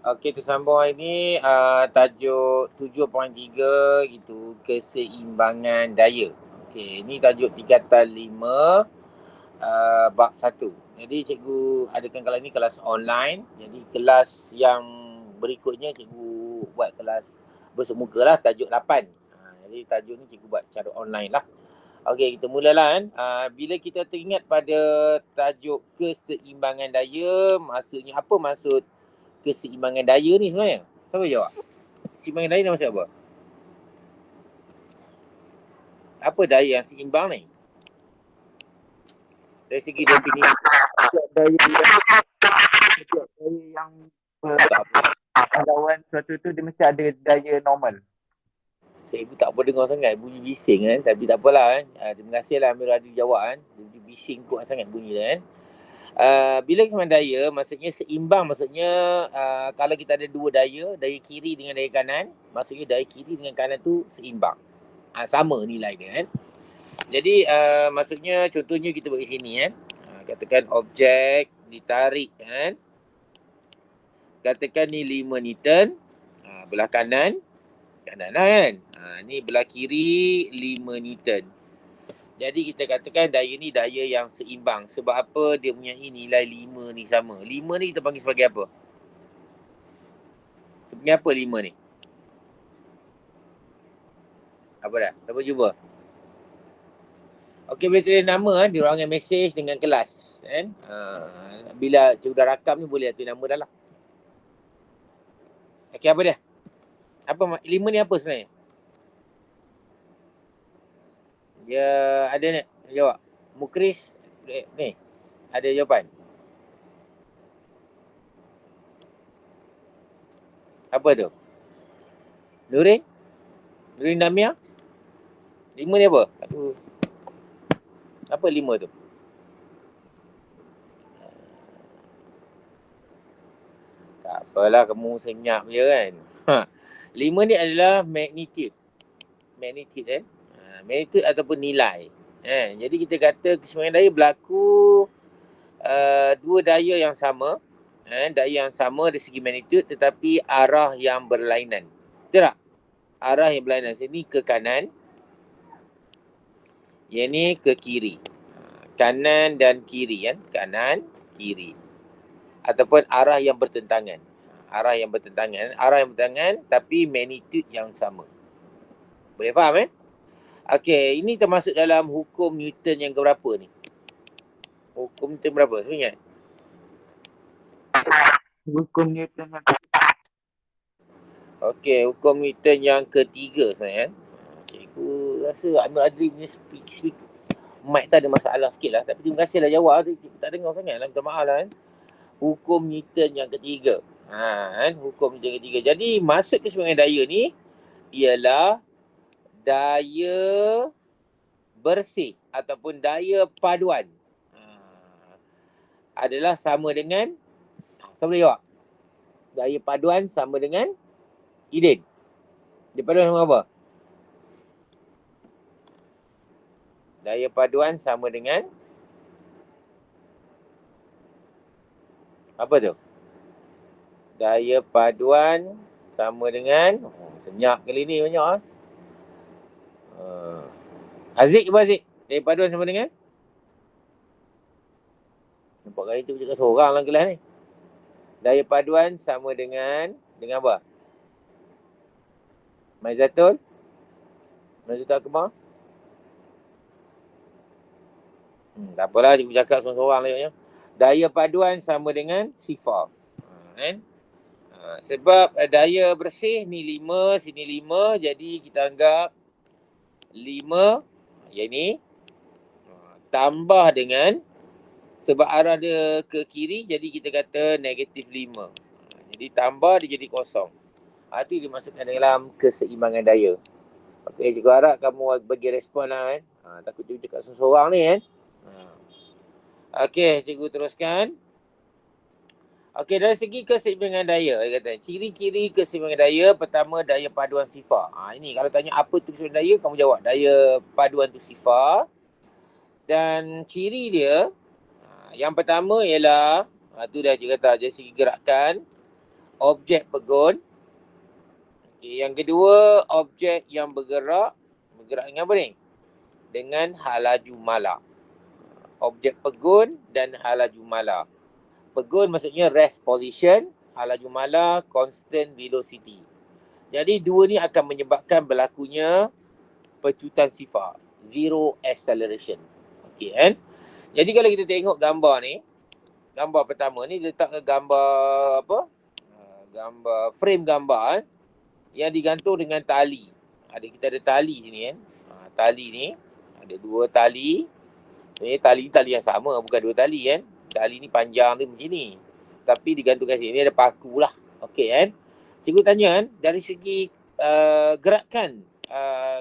Okey, tersambung hari ni tajuk 7.3 itu keseimbangan daya. Okey, ni tajuk tingkatan 5 bab 1. Jadi cikgu adakan kelas ni kelas online. Jadi kelas yang berikutnya cikgu buat kelas bersemuka lah, tajuk 8. Jadi tajuk ni cikgu buat cara online lah. Okey, kita mulalah kan. Bila kita teringat pada tajuk keseimbangan daya, maksudnya apa maksud keseimbangan daya ni sebenarnya? Siapa jawab? Keseimbangan daya ni maksud apa? Apa daya yang seimbang ni? Dari segi definisi. Setiap daya yang lawan suatu tu dia mesti ada daya normal. Ibu tak boleh dengar sangat bunyi bising kan. Tapi tak apalah kan. Terima kasih lah Amir Radhi jawab kan. Bunyi bising kuat sangat bunyi dia kan. Bila keseimbangan daya, maksudnya seimbang. Maksudnya kalau kita ada dua daya kiri dengan daya kanan, maksudnya daya kiri dengan kanan tu seimbang. Sama nilai dia kan. Jadi maksudnya contohnya kita buat di sini kan. Katakan objek ditarik kan. Katakan ni 5 Newton. Belah kanan lah kan. Ni belah kiri 5 Newton. Jadi kita katakan daya ni daya yang seimbang. Sebab apa dia punya nilai 5 ni sama. 5 ni kita panggil sebagai apa? Kita panggil apa 5 ni? Apa dah? Siapa cuba? Okey, boleh tulis nama kan. Dia orang yang mesej dengan kelas kan. Bila cikgu dah rakam ni boleh tulis nama dah lah. Okey, apa dia? Apa 5 ni apa sebenarnya? Dia ada ni jawab. Mukris ni ada jawapan. Apa tu? Nurin? Nurin Damia? 5 ni apa? Aduh. Apa 5 tu? Tak apalah, kamu senyap je kan. 5 ni adalah magnitude. Magnitude kan. Magnitude ataupun nilai. Jadi kita kata keseimbangan daya berlaku dua daya yang sama. Daya yang sama dari segi magnitude tetapi arah yang berlainan. Betul tak? Arah yang berlainan. Sini ke kanan. Yang ni ke kiri. Kanan dan kiri kan. Kanan, kiri. Ataupun arah yang bertentangan. Arah yang bertentangan tapi magnitude yang sama. Boleh faham Okey, ini termasuk dalam hukum Newton yang keberapa ni? Hukum Newton berapa? Ingat? Hukum Newton yang Okey, hukum Newton yang ketiga sebenarnya. Cikgu rasa Amir Adli punya speak mic tu ada masalah sikit lah. Tapi terima kasih lah jawab. Cikgu tak dengar sangat lah. Minta maaf lah kan. Hukum Newton yang ketiga. Hukum Newton yang ketiga. Jadi maksud keseimbangan daya ni ialah daya bersih ataupun daya paduan adalah sama dengan, siapa boleh jawab? Daya paduan sama dengan Idin. Daya paduan sama apa? Daya paduan sama dengan apa tu? Daya paduan sama dengan senyap kali ni banyak Aziz, cuba Aziz. Daya paduan sama dengan? Nampak kali tu cakap seorang dalam kelas ni. Daya paduan sama dengan apa? Maizatul? Maizatul Akbar? Tak apalah, cikgu cakap seorang-seorang lah. Daya paduan sama dengan sifar. Sebab daya bersih ni 5, sini 5. Jadi kita anggap 5 yang ni tambah dengan, sebab arah dia ke kiri, jadi kita kata negatif 5. Jadi tambah dia jadi kosong. Itu dimasukkan dalam keseimbangan daya. Okey, cikgu harap kamu bagi respon lah kan. Takut cikgu cakap seorang ni kan. Okey, cikgu teruskan. Okey, dari segi keseimbangan daya, dia kata ciri-ciri keseimbangan daya, pertama daya paduan sifar. Ini kalau tanya apa tu keseimbangan daya, kamu jawab daya paduan tu sifar. Dan ciri dia, yang pertama ialah, tu dah cikgu kata, dari segi gerakan, objek pegun. Okay, yang kedua, objek yang bergerak. Bergerak dengan apa ni? Dengan halaju mala. Objek pegun dan halaju mala. Pegun maksudnya rest position, halaju mala constant velocity. Jadi dua ni akan menyebabkan berlakunya pecutan sifar, zero acceleration. Okey kan? Jadi kalau kita tengok gambar ni, gambar pertama ni letak ke gambar apa? Gambar frame gambar kan, yang digantung dengan tali. Kita ada tali sini kan. Tali ni ada dua tali. Tali ni tali yang sama, bukan dua tali kan. Tali ni panjang dia macam ni. Tapi digantungkan sini, ni ada paku lah. Okey kan. Cikgu tanya kan, dari segi gerakan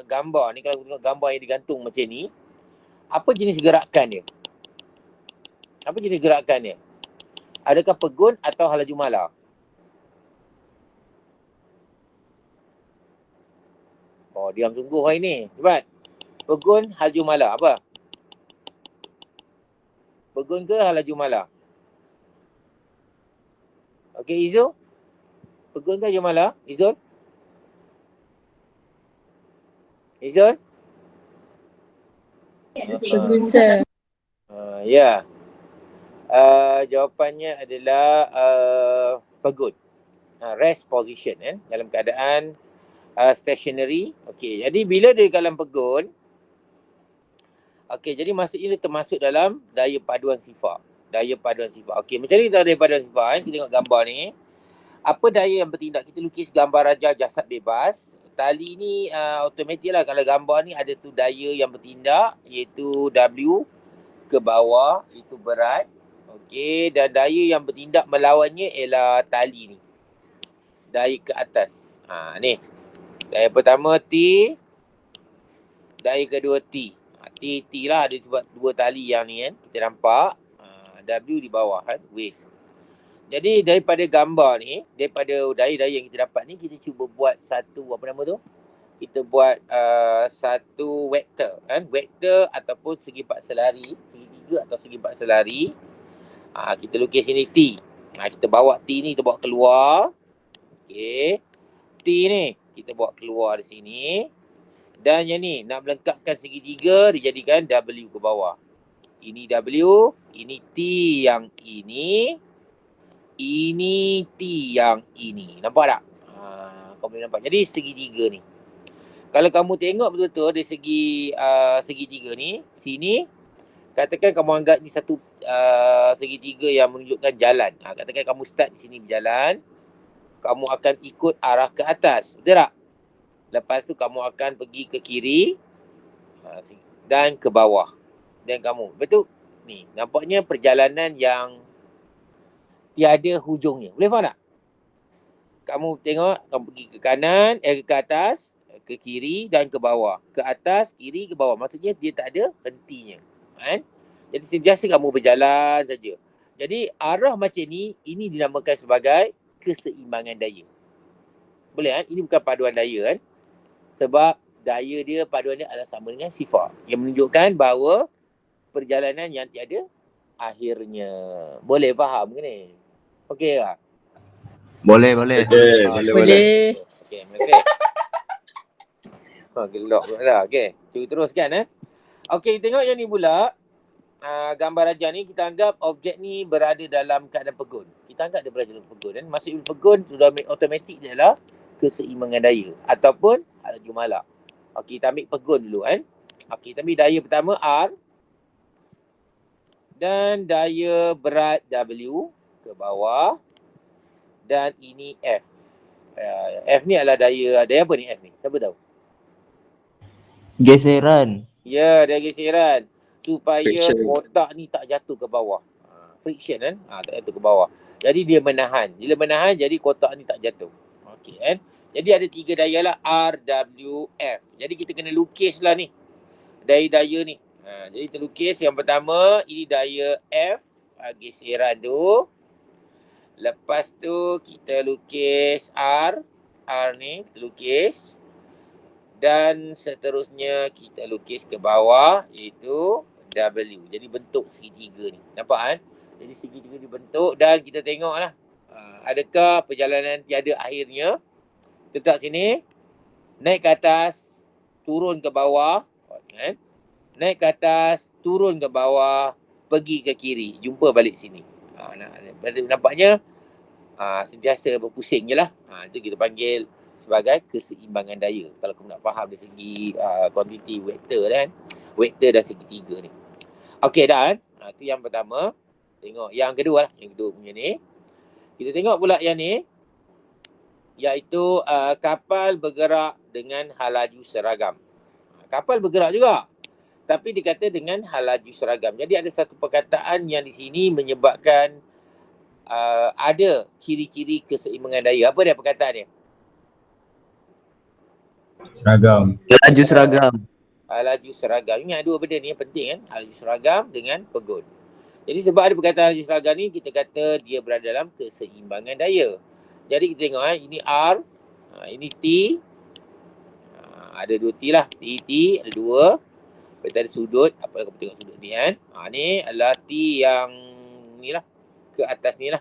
gambar ni, kalau tengok gambar yang digantung macam ni, apa jenis gerakan dia? Apa jenis gerakan dia? Adakah pegun atau halaju mala? Oh, diam sungguh hari ni. Cepat. Pegun, halaju mala. Apa? Pegun ke halaju mala? Okey, Izul? Pegun ke halaju mala? Izul? Izul? Pegun, sir. Ya. Jawapannya adalah pegun. Rest position kan, dalam keadaan stationary. Okey, jadi bila dia dalam pegun, okey, jadi maksudnya dia termasuk dalam daya paduan sifar. Daya paduan sifar. Okey, macam ni kita daya paduan sifar kan? Kita tengok gambar ni. Apa daya yang bertindak? Kita lukis gambar raja jasad bebas. Tali ni automatik lah. Kalau gambar ni ada tu daya yang bertindak, iaitu W ke bawah, itu berat. Okey, dan daya yang bertindak melawannya ialah tali ni. Daya ke atas. Ni. Daya pertama T, daya kedua T. T lah, ada sebab dua tali yang ni kan. Kita nampak. W di bawah kan, weight. Jadi daripada gambar ni, daripada daya-daya yang kita dapat ni, kita cuba buat satu, apa nama tu? Kita buat satu vektor kan. Vektor ataupun segi empat selari, segitiga atau segi empat selari. Kita lukis sini T. Kita bawa T ni, kita bawa keluar. Okey. T ni kita bawa keluar di sini. Dan yang ni nak melengkapkan segitiga, dijadikan W ke bawah. Ini W, ini T yang ini. Ini T yang ini. Nampak tak? Kau boleh nampak. Jadi segitiga ni. Kalau kamu tengok betul-betul dari segi segitiga ni, sini, katakan kamu anggap ni satu segitiga yang menunjukkan jalan. Katakan kamu start di sini berjalan, kamu akan ikut arah ke atas. Betul tak? Lepas tu kamu akan pergi ke kiri dan ke bawah. Dan kamu, betul? Ni, nampaknya perjalanan yang tiada hujungnya. Boleh faham tak? Kamu tengok, kamu pergi ke kanan, ke atas, ke kiri dan ke bawah. Ke atas, kiri, ke bawah. Maksudnya dia tak ada hentinya. Kan? Jadi sentiasa kamu berjalan saja. Jadi arah macam ni, ini dinamakan sebagai keseimbangan daya. Boleh kan? Ini bukan paduan daya kan? Sebab daya dia, paduan dia adalah sama dengan sifar. Yang menunjukkan bahawa perjalanan yang tiada akhirnya. Boleh faham ke ni? Okey tak? Boleh. Boleh. Okey, terima kasih. Gelak pula dah. Okey, cuba teruskan Okey, tengok yang ni pula. Gambar raja ni kita anggap objek ni berada dalam keadaan pegun. Kita anggap dia berada dalam pegun kan. Maksud pegun sudah automatik dia adalah keseimbangan daya ataupun halaju mala. Okey, kita ambil pegun dulu kan. Okey, kita ambil daya pertama R dan daya berat W ke bawah dan ini F. F ni adalah daya apa ni F ni? Siapa tahu? Geseran. Ya, daya geseran supaya Friction. kotak ni tak jatuh ke bawah. Friction kan? Tak jatuh ke bawah. Jadi dia menahan. Bila menahan jadi kotak ni tak jatuh. Okey kan? Jadi ada tiga daya lah R, W, F. Jadi kita kena lukis lah ni daya-daya ni. Jadi kita lukis yang pertama, ini daya F, geseran tu. Lepas tu kita lukis R ni kita lukis. Dan seterusnya kita lukis ke bawah, iaitu W. Jadi bentuk segitiga ni. Nampak kan? Jadi segitiga dibentuk dan kita tengok lah. Adakah perjalanan tiada akhirnya? Letak sini, naik ke atas, turun ke bawah, kan? Naik ke atas, turun ke bawah, pergi ke kiri, jumpa balik sini. Nampaknya sentiasa berpusing je lah. Itu kita panggil sebagai keseimbangan daya. Kalau kamu nak faham dari segi kuantiti vektor kan. Vektor dan segitiga ni. Okey dah kan. Itu yang pertama. Tengok yang kedua lah. Yang kedua punya ni. Kita tengok pula yang ni. Iaitu kapal bergerak dengan halaju seragam. Kapal bergerak juga. Tapi dikata dengan halaju seragam. Jadi ada satu perkataan yang di sini menyebabkan ada ciri-ciri keseimbangan daya. Apa dia perkataan dia? Seragam. Laju seragam. Halaju seragam. Ingat dua benda ni yang penting kan. Halaju seragam dengan pegun. Jadi sebab ada perkataan halaju seragam ni, kita kata dia berada dalam keseimbangan daya. Jadi kita tengok ini R, ini T. Ada dua T lah. T, ada dua. Lepas ada sudut. Apa yang kamu tengok sudut ni kan. Ni adalah T yang ni lah. Ke atas ni lah.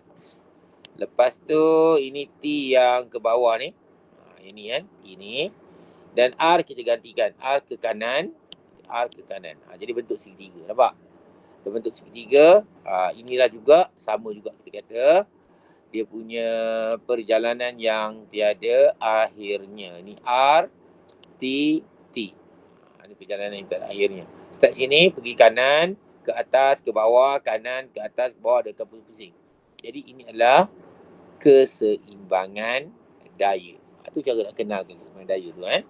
Lepas tu ini T yang ke bawah ni. Ini kan. Ini. Dan R kita gantikan. R ke kanan. R ke kanan. Jadi bentuk segitiga. Nampak? Bentuk segitiga. Inilah juga. Sama juga kita kata. Dia punya perjalanan yang tiada akhirnya. Ini R. T. T. Ini perjalanan yang tiada akhirnya. Start sini. Pergi kanan. Ke atas. Ke bawah. Kanan. Ke atas. Ke bawah. Dia akan pusing-pusing. Jadi ini adalah keseimbangan daya. Itu cara nak kenalkan keseimbangan daya tu kan.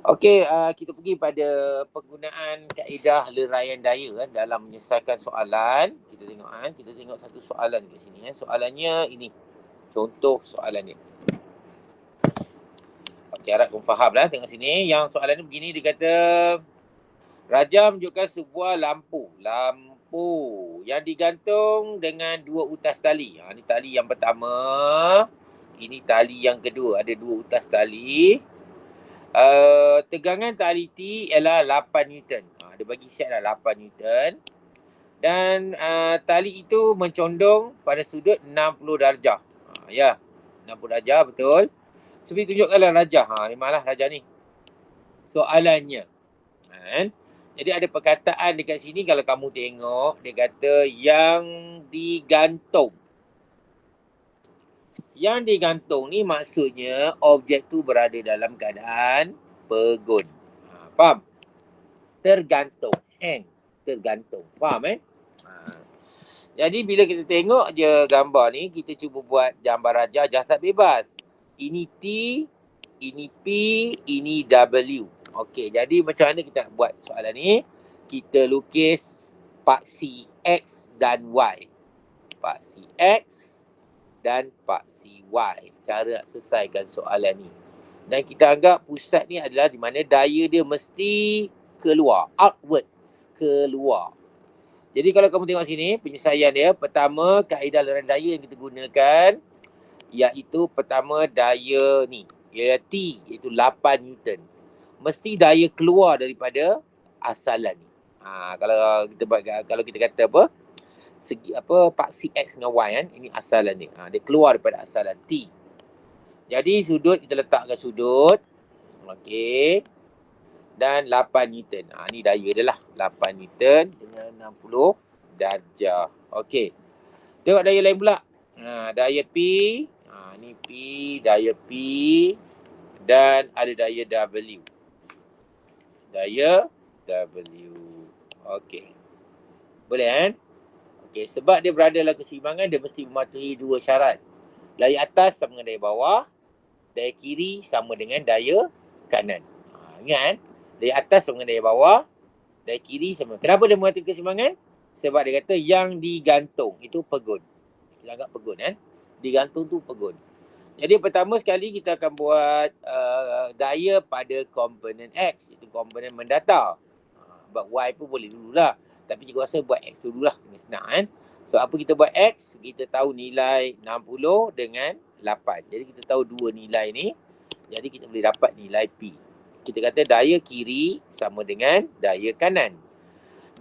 Okey, kita pergi pada penggunaan kaedah leraian daya kan dalam menyelesaikan soalan. Kita tengok kan, kita tengok satu soalan kat sini kan. Soalannya ini. Contoh soalan ni. Okey, harap kamu faham lah tengok sini. Yang soalan ni begini, dia kata Raja menunjukkan sebuah lampu yang digantung dengan dua utas tali. Ini tali yang pertama. Ini tali yang kedua. Ada dua utas tali. Tegangan tali T ialah 8 Newton. Dia bagi set lah 8 Newton. Dan tali itu mencondong pada sudut 60 darjah. Ya, 60 darjah betul. Seperti tunjukkanlah rajah. Memanglah rajah ni. Soalannya. Kan? Jadi ada perkataan dekat sini kalau kamu tengok. Dia kata yang digantung. Yang digantung ni maksudnya objek tu berada dalam keadaan pegun. Faham? Tergantung. Hang. Tergantung. Faham Jadi bila kita tengok je gambar ni, kita cuba buat gambar rajah jasad bebas. Ini T, ini P, ini W. Okey, jadi macam mana kita nak buat soalan ni? Kita lukis paksi X dan Y. Paksi X dan paksi Y. Cara nak selesaikan soalan ni. Dan kita anggap pusat ni adalah di mana daya dia mesti keluar. Outwards. Keluar. Jadi kalau kamu tengok sini, penyelesaian dia. Pertama, kaedah leraian daya yang kita gunakan. Iaitu pertama daya ni. Iaitu T. Iaitu 8 Newton. Mesti daya keluar daripada asalan ni. Kalau kita kata apa? Paksi X dengan Y kan. Ini asalan ni. Dia keluar daripada asalan T. Jadi sudut kita letakkan sudut. Okey. Dan 8 Newton. Ni daya dia lah. 8 Newton dengan 60 darjah. Okey. Tengok daya lain pula. Daya P. Ni P. Daya P. Dan ada daya W. Daya W. Okey. Boleh kan? Okey, sebab dia berada dalam keseimbangan, dia mesti mematuhi dua syarat. Daya atas sama dengan daya bawah. Daya kiri sama dengan daya kanan. Ingat kan? Daya atas sama dengan daya bawah. Daya kiri sama. Kenapa dia mematuhi keseimbangan? Sebab dia kata yang digantung. Itu pegun. Kita anggap pegun kan? Digantung tu pegun. Jadi pertama sekali kita akan buat daya pada komponen X. Itu komponen mendata. Buat Y pun boleh dululah. Tapi cikgu rasa buat X dululah. Senang kan. So apa kita buat X? Kita tahu nilai 60 dengan 8. Jadi kita tahu dua nilai ni. Jadi kita boleh dapat nilai P. Kita kata daya kiri sama dengan daya kanan.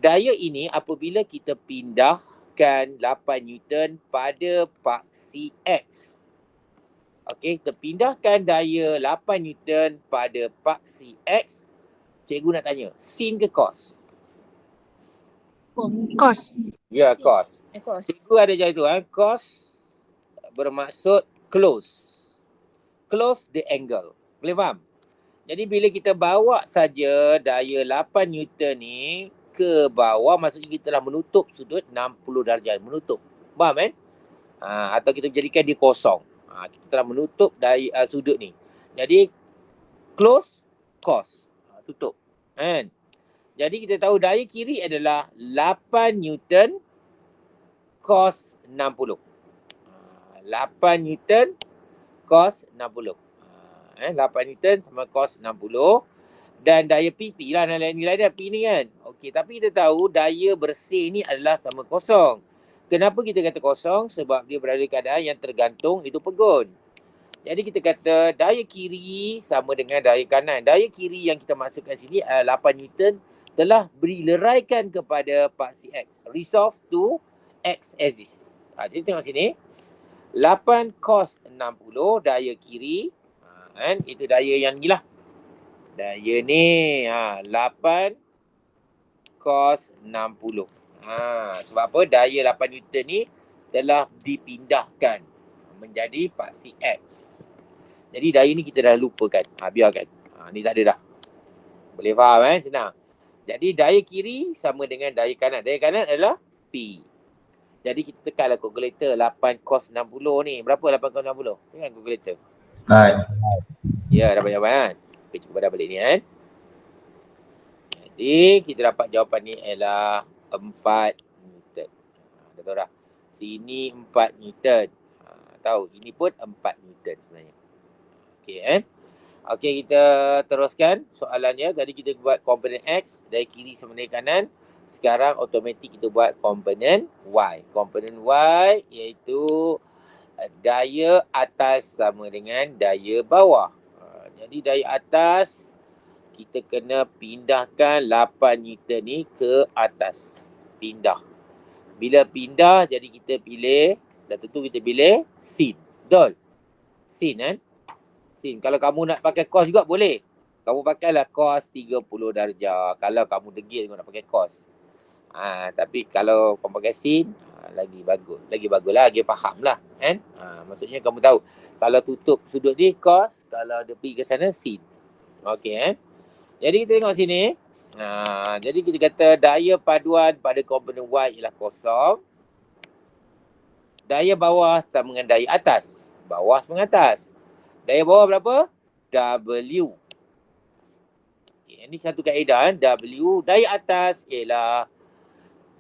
Daya ini apabila kita pindahkan pindahkan 8 Newton pada paksi X. Okey, kita pindahkan daya 8 Newton pada paksi X. Cikgu nak tanya, sin ke cos? Kos. Ya, cos. Kos. Cikgu ada ajar itu, cos bermaksud close. Close the angle. Boleh faham? Jadi bila kita bawa saja daya 8 Newton ni ke bawah, maksudnya kita telah menutup sudut 60 darjah. Menutup. Faham kan? Atau kita jadikan dia kosong. Kita telah menutup daya sudut ni. Jadi close, cos. Tutup. Kan? Jadi kita tahu daya kiri adalah 8 Newton cos 60. 8 Newton cos 60. 8 Newton sama cos 60. Dan daya PP lah nilai dia P ni kan. Okey, tapi kita tahu daya bersih ni adalah sama kosong. Kenapa kita kata kosong? Sebab dia berada di keadaan yang tergantung, itu pegun. Jadi kita kata daya kiri sama dengan daya kanan. Daya kiri yang kita masukkan sini adalah 8 Newton telah beri leraikan kepada paksi X. Resolve to X axis. Jadi tengok sini. 8 cos 60 daya kiri. Kan? Itu daya yang ni lah. Daya ni 8 cos 60. Sebab apa? Daya 8 Newton ni telah dipindahkan menjadi paksi X. Jadi daya ni kita dah lupakan. Biarkan. Ni tak ada dah. Boleh faham Senang. Jadi daya kiri sama dengan daya kanan. Daya kanan adalah P. Jadi kita tekanlah kalkulator 8 cos 60 ni. Berapa 8 cos 60? Tengok kalkulator. Ya, dapat jawapan kan? Okay, cuba dah balik ni kan. Jadi kita dapat jawapan ni ialah 4 Newton. Dah tahu dah. Sini 4 Newton. Tahu, ini pun 4 Newton sebenarnya. Okey Okey, kita teruskan soalannya. Tadi kita buat komponen X, daya kiri sama daya kanan. Sekarang automatik kita buat komponen Y. Komponen Y iaitu daya atas sama dengan daya bawah. Jadi daya atas kita kena pindahkan 8 Newton ni ke atas. Pindah. Bila pindah, jadi kita pilih, dah tentu kita pilih sin. Betul? Sin kan? Sin. Kalau kamu nak pakai cos juga boleh. Kamu pakailah cos 30 darjah. Kalau kamu degil kau nak pakai cos. Tapi kalau kamu pakai sin, lagi bagus. Lagi baguslah, lagi faham lah. Kan? Maksudnya kamu tahu. Kalau tutup sudut ni cos, kalau dia pergi ke sana sin. Okey Jadi kita tengok sini. Jadi kita kata daya paduan pada komponen Y ialah kosong. Daya bawah sama dengan daya atas. Bawah sama dengan atas. Daya bawah berapa? W. Ini satu kaedah. W. Daya atas ialah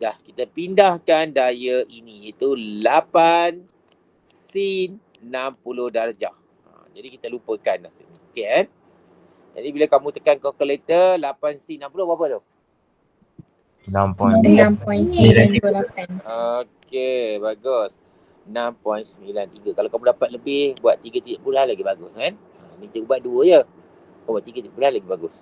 dah kita pindahkan daya ini iaitu 8 sin 60 darjah. Jadi kita lupakan dah. Okey Jadi bila kamu tekan kalkulator 8 sin 60 berapa tu? 6.928. Okey, bagus. 6.93. Kalau kamu dapat lebih, buat 3 titik bulan lagi bagus kan? Ni cikgu buat 2 je. Kau buat 3 titik bulan lagi bagus.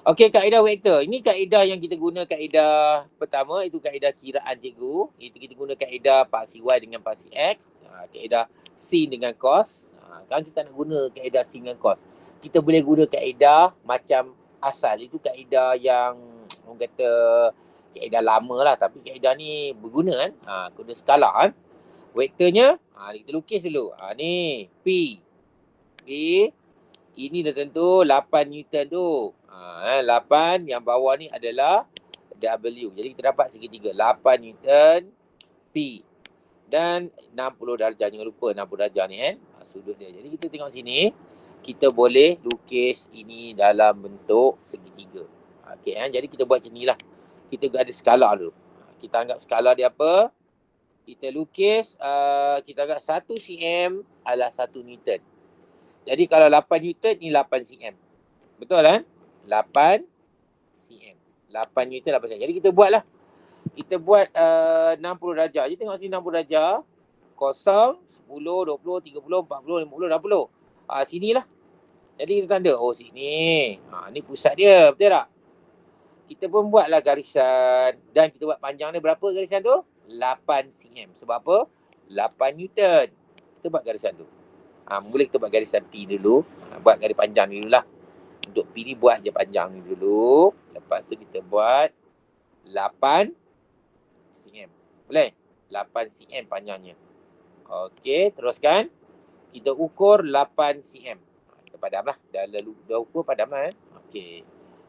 Okey, kaedah vektor. Ini kaedah yang kita guna, kaedah pertama itu kaedah kiraan cikgu. Itu kita guna kaedah paksi Y dengan paksi X. Kaedah sin dengan cos. Kan kita nak guna kaedah sin dengan cos. Kita boleh guna kaedah macam asal. Itu kaedah yang orang kata kaedah lama lah. Tapi kaedah ni berguna kan. Guna skala kan. Vektornya, kita lukis dulu. Ni P. Ini dah tentu 8 Newton tu. 8 yang bawah ni adalah W. Jadi kita dapat segitiga. 8 Newton P. Dan 60 darjah. Jangan lupa 60 darjah ni kan. Sudut dia. Jadi kita tengok sini. Kita boleh lukis ini dalam bentuk segitiga. Jadi kita buat macam ni lah. Kita ada skala dulu. Kita anggap skala dia apa? Kita lukis. Kita anggap 1 cm adalah 1 Newton. Jadi kalau 8 Newton ni 8 cm. Betul kan? 8 cm. 8 Newton 8 cm. Jadi kita buatlah. Kita buat 60 darjah. Jadi tengok sini 60 darjah. 0, 10, 20, 30, 40, 50, 60. Sinilah. Jadi kita tanda. Oh sini. Ni pusat dia. Betul tak? kita pun buatlah garisan dan kita buat panjang dia berapa garisan tu? 8 cm. Sebab apa? 8 Newton. Kita buat garisan tu. Mula kita buat garisan P dulu. Buat garis panjang ni dulu lah. Untuk P ni buat je panjang ni dulu. Lepas tu kita buat 8 cm. Boleh? 8 cm panjangnya. Okey, teruskan. Kita ukur 8 cm. Kita padam lah. Dah ukur padam lah. Okey.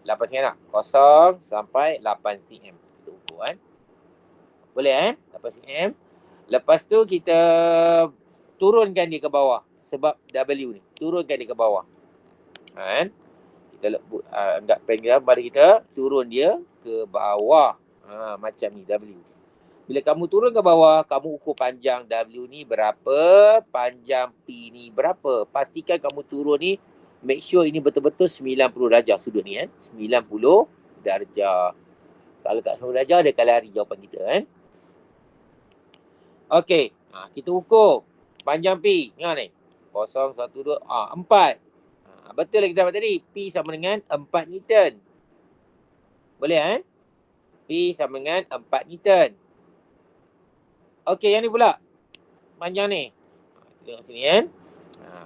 8 cm lah. 0 sampai 8 cm. Kita ukur kan. Boleh 8 cm. Lepas tu kita turunkan dia ke bawah. Sebab W ni. Turunkan dia ke bawah. Kan? Kita anggap pen gambar kita. Turun dia ke bawah. Macam ni W. Bila kamu turun ke bawah, kamu ukur panjang W ni berapa. Panjang P ni berapa. Pastikan kamu turun ni. Make sure ini betul-betul 90 darjah sudut ni kan. 90 darjah. Kalau tak 90 darjah, dia akan lari jawapan kita kan. Okey. Kita ukur. Panjang P. Tengok ni. 0, 1, 2, 4. Betul lah kita dapat tadi. P sama dengan 4 Newton. Boleh kan? P sama dengan 4 Newton. Okey, yang ni pula. Panjang ni. Tengok sini kan.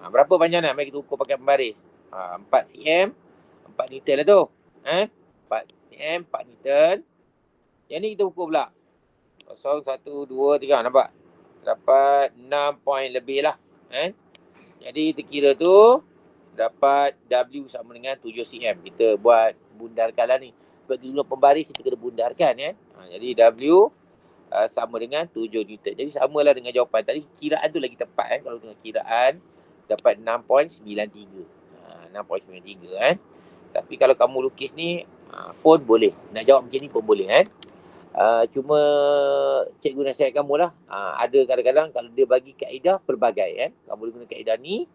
Berapa panjang nak? Mari kita ukur pakai pembaris. 4 cm, 4 Newton lah tu. 4 cm, 4 Newton. Yang ni kita ukur pula. 0, 1, 2, 3. Nampak? Dapat 6 point lebih lah. Jadi kita kira tu dapat W sama dengan 7 cm. Kita buat bundarkan lah ni. Sebab dulu pembaris kita kena bundarkan kan. Jadi W sama dengan 7 Newton. Jadi samalah dengan jawapan. Tadi kiraan tu lagi tepat Kalau dengan kiraan dapat 6.93. 6.93 kan. Tapi kalau kamu lukis ni pun boleh. Nak jawab macam ni pun boleh kan. Cuma cikgu nasihat kamu lah. Ada kadang-kadang kalau dia bagi kaedah pelbagai kan. Kamu boleh guna kaedah ni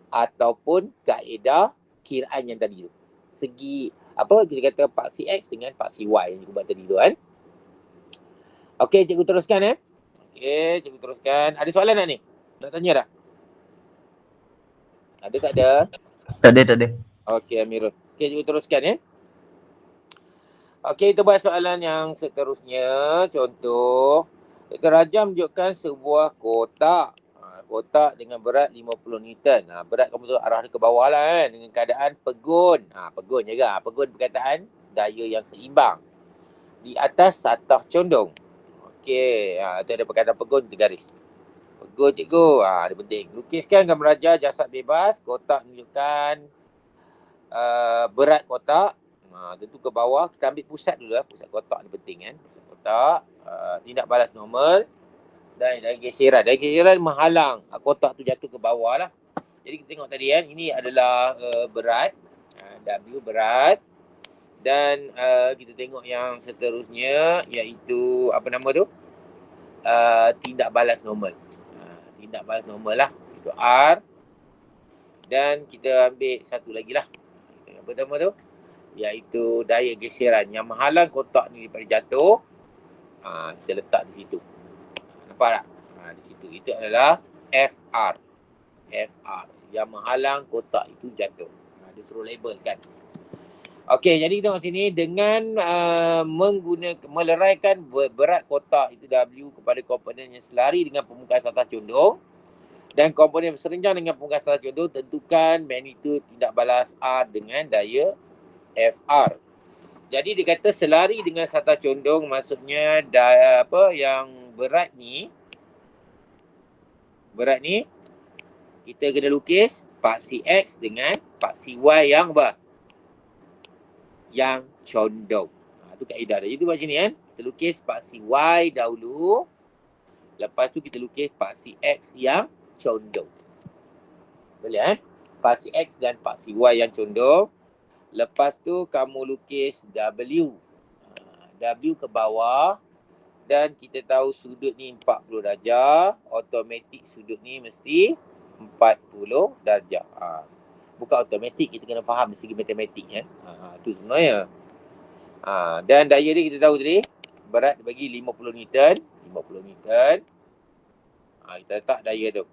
ataupun kaedah kiraan yang tadi tu. Segi apa kita kata paksi X dengan paksi Y yang cikgu buat tadi tu kan. Okey, cikgu teruskan Okey, cikgu teruskan. Ada soalan tak ni? Nak tanya dah? Ada tak ada? Tak ada. Okey, Amirul. Okey, cikgu teruskan Okey, kita buat soalan yang seterusnya. Contoh, Dr. Raja menunjukkan sebuah kotak. Kotak dengan berat 50 Newton. Berat kamu tu arah dia ke bawah lah kan. Dengan keadaan pegun. Pegun juga. Pegun perkataan daya yang seimbang. Di atas satah condong. Okey, tu ada perkataan pegun, kita garis. Pegun cikgu, dia penting. Lukiskan gambar Raja jasad bebas. Kotak menunjukkan berat kotak. Tentu ke bawah. Kita ambil pusat dulu lah. Pusat kotak ni penting kan. Pusat kotak. Tindak balas normal. Dan dari geseran. Dari geseran menghalang kotak tu jatuh ke bawah lah. Jadi kita tengok tadi kan. Ini adalah berat. W berat. Dan kita tengok yang seterusnya. Iaitu apa nama tu? Tindak balas normal. Tindak balas normal lah. Itu R. Dan kita ambil satu lagi lah. Apa nama tu? Iaitu daya geseran yang menghalang kotak ni daripada jatuh. Kita letak di situ. Nampak tak? Di situ. Itu adalah FR. FR. Yang menghalang kotak itu jatuh. Dia suruh label kan. Okey, jadi kita tengok sini. Dengan meleraikan berat kotak itu W kepada komponen yang selari dengan permukaan satah condong. Dan komponen serenjang dengan permukaan satah condong. Tentukan magnitud tindak balas R dengan daya FR. Jadi dia kata selari dengan satah condong, maksudnya yang berat ni kita kena lukis paksi X dengan paksi Y yang apa? Yang condong. Itu kaedah dia. Jadi buat sini kan. Kita lukis paksi Y dahulu. Lepas tu kita lukis paksi X yang condong. Boleh paksi X dan paksi Y yang condong. Lepas tu kamu lukis W. W ke bawah. Dan kita tahu sudut ni 40 darjah. Automatik sudut ni mesti 40 darjah. Bukan automatik, kita kena faham dari segi matematik tu sebenarnya. Dan daya ni kita tahu tadi. Berat bagi 50 Newton. 50 Newton. Kita letak daya tu.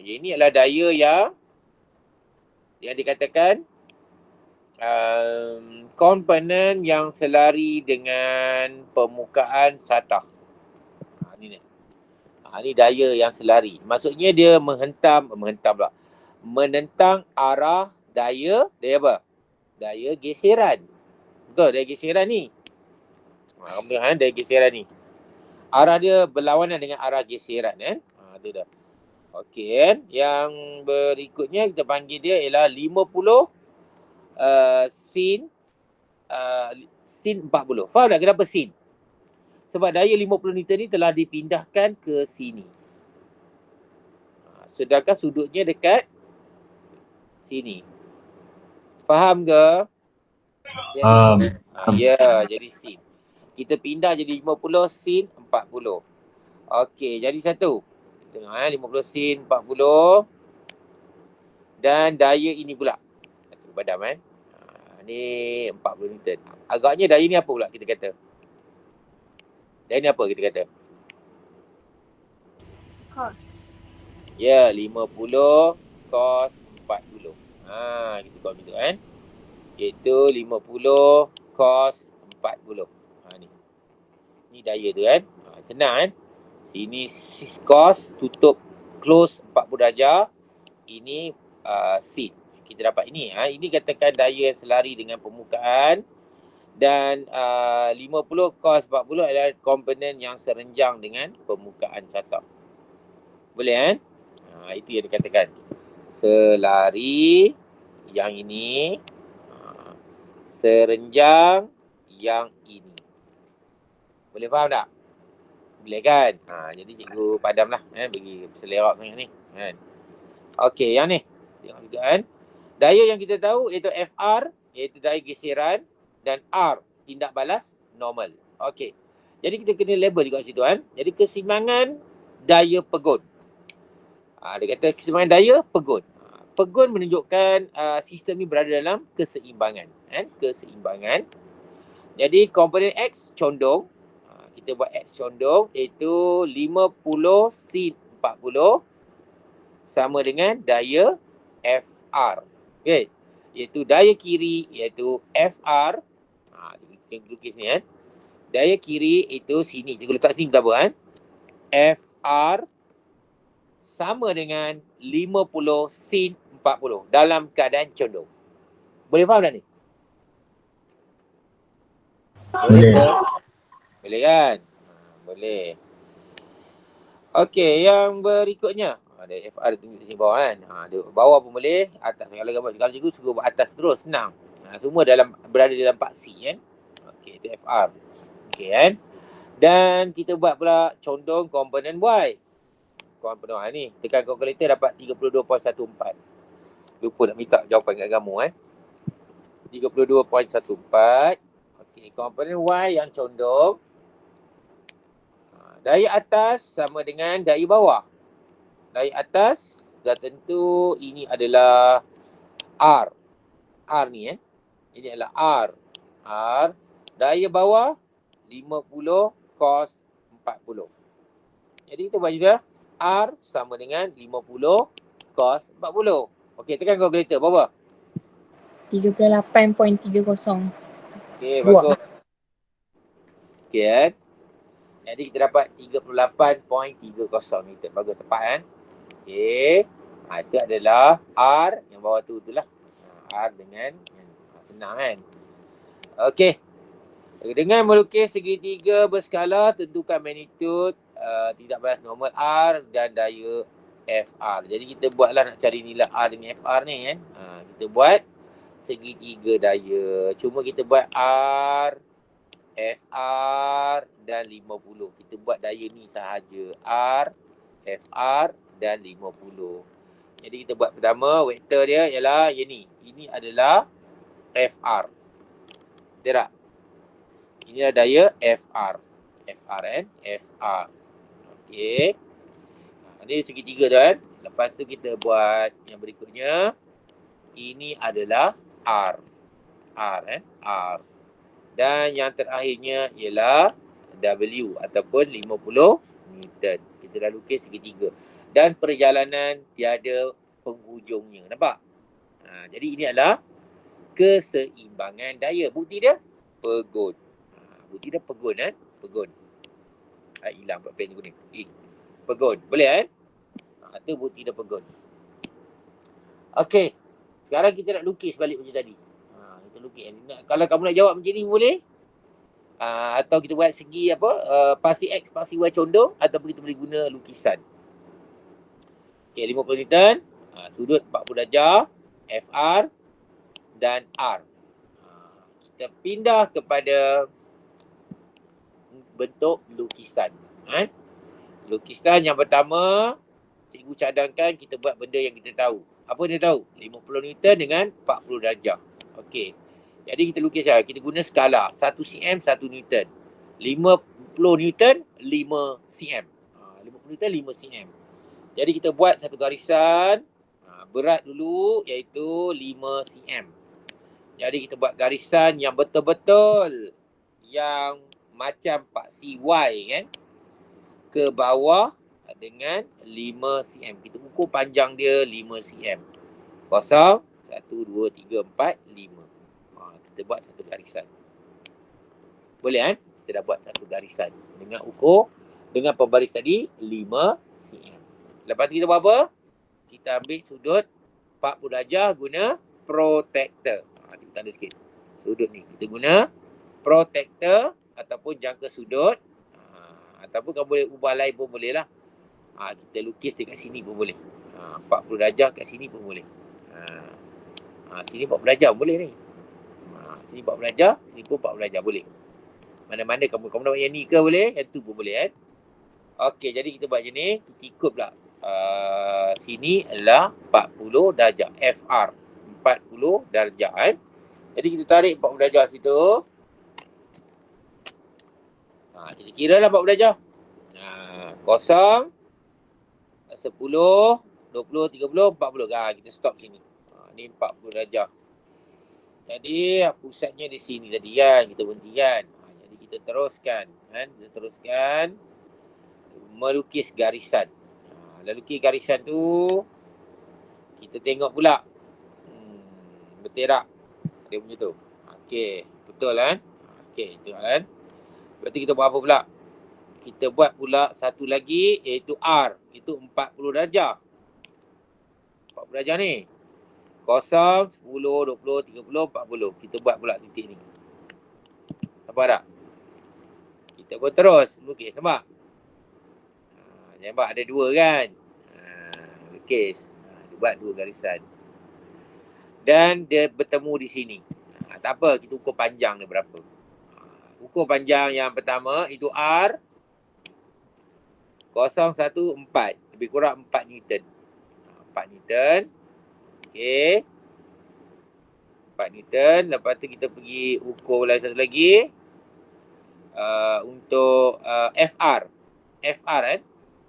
Ini adalah daya yang dikatakan komponen yang selari dengan permukaan satah. Ni. Ni daya yang selari. Maksudnya dia menentang arah daya apa? Daya geseran. Betul, daya geseran ni. Kamu tengok daya geseran ni. Arah dia berlawanan dengan arah geseran tu dah. Okey kan. Yang berikutnya kita panggil dia ialah 50 sin sin 40. Faham tak kenapa sin? Sebab daya 50 Newton ni telah dipindahkan ke sini. Sedangkan sudutnya dekat sini. Faham ke? Ya, jadi sin. Kita pindah jadi 50 sin 40. Okey, jadi satu. Tengok 50 sin 40. Dan daya ini pula. Satu padam ni 40 Newton. Agaknya daya ni apa pula kita kata? Daya ni apa kita kata? Cos. Ya, 50 cos 40. Kita buat begitu kan. Iaitu 50 cos 40. Ni. Ni daya tu kan. Senang kan. Sini cos tutup close 40 darjah. Ini sin. Kita dapat ini. Ini katakan daya yang selari dengan permukaan. Dan 50 cos 40 adalah komponen yang serenjang dengan permukaan satah. Boleh kan? Itu yang dikatakan. Selari yang ini. Serenjang yang ini. Boleh faham tak? Boleh kan? Jadi cikgu padam lah. Bagi selerak sangat ni. Okey, yang ni. Tengok juga kan. Daya yang kita tahu iaitu FR, iaitu daya geseran. Dan R, tindak balas normal. Okey. Jadi kita kena label juga situ kan. Jadi keseimbangan daya pegun. Dia kata keseimbangan daya pegun. Pegun menunjukkan sistem ni berada dalam keseimbangan. Keseimbangan. Jadi komponen X condong. Kita buat X condong iaitu 50 sin 40 sama dengan daya FR. Okay. Iaitu daya kiri iaitu FR. Kita lukis ni kan. Daya kiri itu sini. Cikgu letak sini tak apa FR sama dengan 50 sin 40 dalam keadaan condong. Boleh faham tak ni? Boleh ke? Boleh kan? Boleh. Okey, yang berikutnya. Ada FR tunjuk di sini bawah kan. Bawah pun boleh. Atas segala gambar. Kalau cikgu suruh buat atas terus, senang. Semua berada dalam paksi kan. Okey, itu FR. Okey kan. Dan kita buat pula condong komponen Y. Komponen Y ni. Tekan kalkulator dapat 32.14. Lupa nak minta jawapan kat kamu 32.14. Okey, komponen Y yang condong. Daya atas sama dengan daya bawah. Daya atas dah tentu ini adalah R. R ni Ini adalah R. R. Daya bawah 50 cos 40. Jadi kita buat juga R sama dengan 50 cos 40. Okey, tekan kalkulator berapa? 38.30. Okey, bagus. Okey kan. Jadi kita dapat 38.30 Newton. Bagus, tepat kan. Okey. Itu adalah R yang bawah tu itulah. R dengan senang kan. Okey. Dengan melukis segitiga berskala, tentukan magnitud tidak balas normal R dan daya FR. Jadi kita buatlah nak cari nilai R dengan FR ni kan. Kita buat segitiga daya. Cuma kita buat R, FR dan 50. Kita buat daya ni sahaja. R, FR dan 50. Jadi kita buat pertama, vektor dia ialah yang ni. Ini adalah FR. Betul tak? Ini adalah daya FR. FR FR. Okey. Ini segitiga tu kan. Lepas tu kita buat yang berikutnya. Ini adalah R. R R. Dan yang terakhirnya ialah W ataupun 50 Newton. Kita dah lukis segitiga. Dan perjalanan tiada penghujungnya. Nampak? Jadi ini adalah keseimbangan daya. Bukti dia pegun. Bukti dia pegun kan? Pegun. Hilang pula pen kuning. Pegun. Boleh kan? Itu bukti dia pegun. Okey. Sekarang kita nak lukis balik macam tadi. Kita lukis. Kalau kamu nak jawab macam ni boleh. Atau kita buat segi pasi X, pasi Y condong, ataupun kita boleh guna lukisan. Okey, 50 Newton, sudut 40 darjah, FR dan R. Kita pindah kepada bentuk lukisan. Lukisan yang pertama, cikgu cadangkan kita buat benda yang kita tahu. Apa dia tahu? 50 Newton dengan 40 darjah. Okey. Jadi kita lukis lah. Kita guna skala 1 cm 1 Newton. 50 Newton 5 cm. 50 Newton 5 cm. Jadi kita buat satu garisan berat dulu iaitu 5 cm. Jadi kita buat garisan yang betul-betul yang macam paksi Y kan. Ke bawah dengan 5 cm. Kita ukur panjang dia 5 cm. 0, 1, 2, 3, 4, 5. Kita buat satu garisan. Boleh kan? Kita dah buat satu garisan. Dengan ukur, dengan pembaris tadi 5 cm. Lepas tu kita buat apa? Kita ambil sudut 40 darjah guna protektor. Kita tanda sikit. Sudut ni. Kita guna protektor ataupun jangka sudut. Ataupun kamu boleh ubah lain pun boleh lah. Kita lukis dekat sini pun boleh. 40 darjah kat sini pun boleh. Sini 40 darjah boleh ni. Sini 40 darjah, sini pun 40 darjah boleh. Mana-mana kamu nak buat yang ni ke boleh, yang tu pun boleh kan. Okey, jadi kita buat macam ni, kita ikut pula. Sini adalah 40 darjah, FR 40 darjah kan. Jadi kita tarik 40 darjah situ. Kita kira lah 40 darjah. 0, 10, 20, 30, 40. Kita stop sini. Ni 40 darjah. Jadi pusatnya di sini tadi kan, kita berhenti kan. Jadi kita teruskan kan, kita teruskan melukis garisan. Lalu lukis garisan tu kita tengok pula. Betul tak? Dia punya tu. Okey, betul kan? Okey, tengok kan. Lepas tu kita buat apa pula? Kita buat pula satu lagi iaitu R. Itu 40 darjah. 40 darjah ni. 0, 10, 20, 30, 40. Kita buat pula titik ni. Nampak tak? Kita pun terus lukis. Nampak? Nampak ada dua kan? Lukis. Dia buat dua garisan. Dan dia bertemu di sini. Tak apa, kita ukur panjang dia berapa. Ukur panjang yang pertama itu R 014. Lebih kurang 4 Newton. 4 Newton. Okey. 4 Newton. Lepas tu kita pergi ukur lagi satu lagi. Untuk FR. FR kan.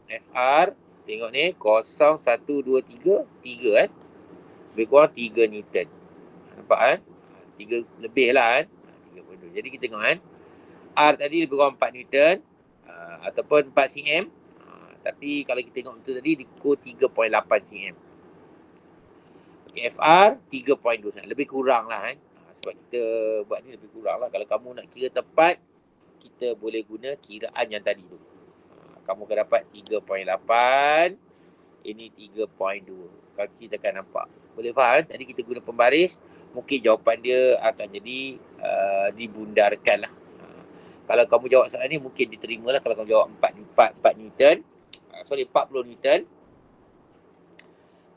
FR. Tengok ni. 0, 1, 2, 3. 3 kan. Lebih kurang 3 Newton. Nampak kan. 3 lebih lah kan. 3.2. Jadi kita tengok kan. R tadi lebih kurang 4 Newton. Ataupun 4 cm. Tapi kalau kita tengok betul tadi, diukur 3.8 cm. FR 3.2. Lebih kurang lah kan. Sebab kita buat ni lebih kurang lah. Kalau kamu nak kira tepat, kita boleh guna kiraan yang tadi tu. Kamu akan dapat 3.8. Ini 3.2. Kalau kita akan nampak. Boleh faham? Tadi kita guna pembaris. Mungkin jawapan dia akan jadi dibundarkan lah. Kalau kamu jawab soalan ni, mungkin diterima lah. Kalau kamu jawab 4 Newton. 40 Newton.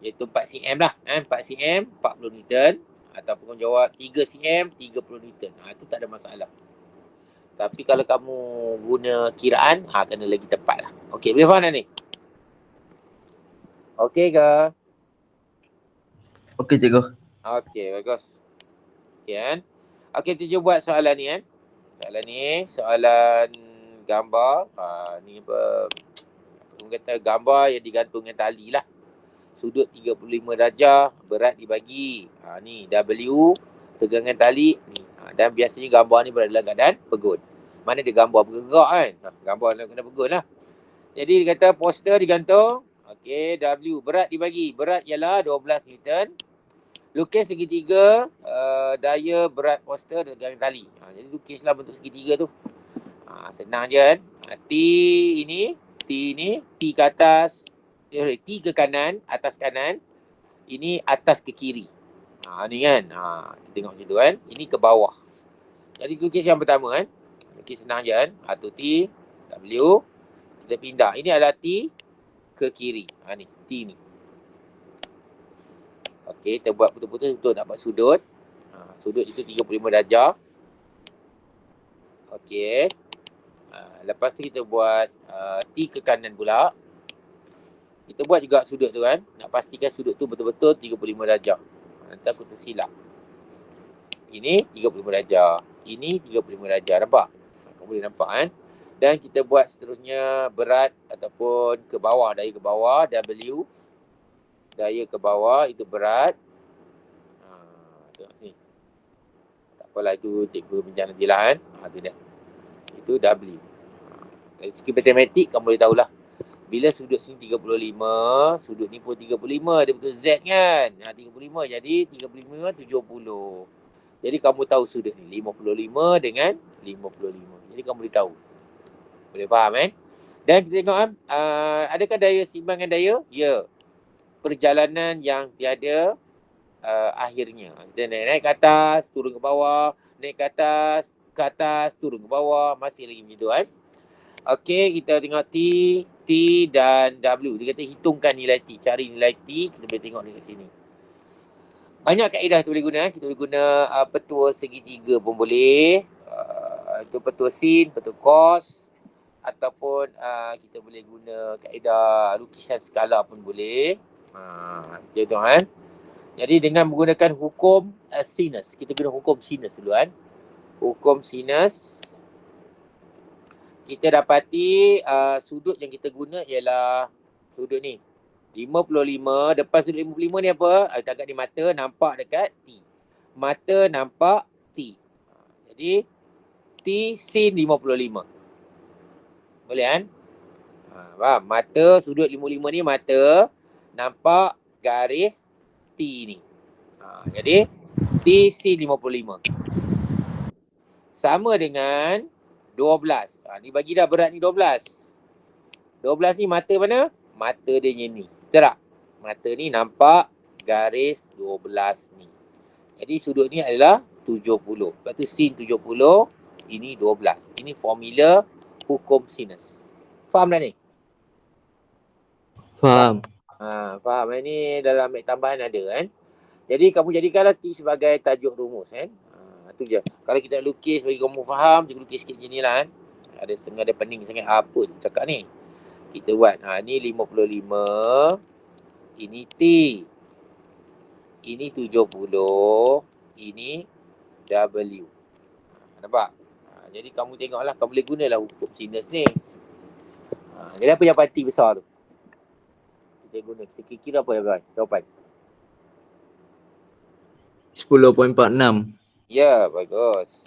Iaitu 4 cm lah. 4 cm, 40 Newton. Ataupun kamu jawab 3 cm, 30 Newton. Itu tak ada masalah. Tapi kalau kamu guna kiraan, kena lagi tepat lah. Okey, boleh faham dah ni? Okey ke? Okey, cikgu. Okey, bagus. Okey kan? Okey, tuju buat soalan ni kan. Soalan ni, soalan gambar. Ni apa? Orang kata gambar yang digantung dengan tali lah. Sudut 35 darjah, berat dibagi. Ni W, tegangan tali. Ni. Dan biasanya gambar ni berada dalam keadaan pegun. Mana dia gambar bergerak kan? Gambar dalam keadaan pegun lah. Jadi dia kata poster digantung. Okey, W, berat dibagi. Berat ialah 12 Newton. Lukis segitiga, daya berat poster dengan tali. Jadi lukislah bentuk segitiga tu. Senang je kan. T ni, T ke atas, T ke kanan, atas kanan. Ini atas ke kiri. Ni kan. Kita tengok macam tu kan. Ini ke bawah. Jadi lukis yang pertama kan. Lukis senang je kan. Tu T, W. Kita pindah. Ini adalah T ke kiri. Ni, T ni. Okey, kita buat betul-betul untuk nak buat sudut. Sudut itu 35 darjah. Okey. Lepas tu kita buat T ke kanan pula. Kita buat juga sudut tu kan. Nak pastikan sudut tu betul-betul 35 darjah. Nanti aku tersilap. Ini 35 darjah. Ini 35 darjah. Nampak? Kau boleh nampak kan. Dan kita buat seterusnya berat ataupun ke bawah. Daya ke bawah. W. Daya ke bawah itu berat. Tengok sini. Tak apalah itu cikgu bincang nanti lah kan. Tu dia. Itu W. Dari segi matematik kamu boleh tahulah. Bila sudut sini 35, sudut ni pun 35, dia betul Z kan. 35, jadi 35, 70. Jadi kamu tahu sudut ni 55 dengan 55. Jadi kamu boleh tahu. Boleh faham kan? Dan kita tengok kan, adakah daya simbangan daya? Ya. Perjalanan yang tiada akhirnya. Kita naik ke atas, turun ke bawah, naik ke atas, turun ke bawah, masih lagi macam tu kan. Okey, kita tengok T dan W. Dia kata hitungkan nilai T. Cari nilai T, kita boleh tengok dekat sini. Banyak kaedah kita boleh guna. Kita boleh guna petua segitiga pun boleh. Itu petua sin, petua cos. Ataupun kita boleh guna kaedah lukisan skala pun boleh. Macam tu kan. Jadi dengan menggunakan hukum sinus. Kita guna hukum sinus dulu kan. Hukum sinus. Kita dapati sudut yang kita guna ialah sudut ni. 55. Depan sudut 55 ni apa? Kita agak di mata nampak dekat T. Mata nampak T. Jadi T sin 55. Boleh kan? Faham? Mata sudut 55 ni mata nampak garis T ni. Jadi T sin 55. Sama dengan 12. Ni bagi dah berat ni 12. 12 ni mata mana? Mata dia ni. Betul tak? Mata ni nampak garis 12 ni. Jadi sudut ni adalah 70. Lepas tu sin 70, ini 12. Ini formula hukum sinus. Faham tak ni? Faham. Faham. Ini dalam ambil tambahan ada kan. Jadi kamu jadikanlah T sebagai tajuk rumus kan. Tu je. Kalau kita lukis bagi kamu faham, kita lukis sikit macam ni lah kan. Ada setengah ada pening sangat apa tu cakap ni. Kita buat. Ni 55. Ini T. Ini 70. Ini W. Nampak? Jadi kamu tengoklah, kamu boleh gunalah hukum sinus ni. Jadi apa jawapan T besar tu? Kita guna, kita kira apa jawapan? 10.46. Ya, bagus.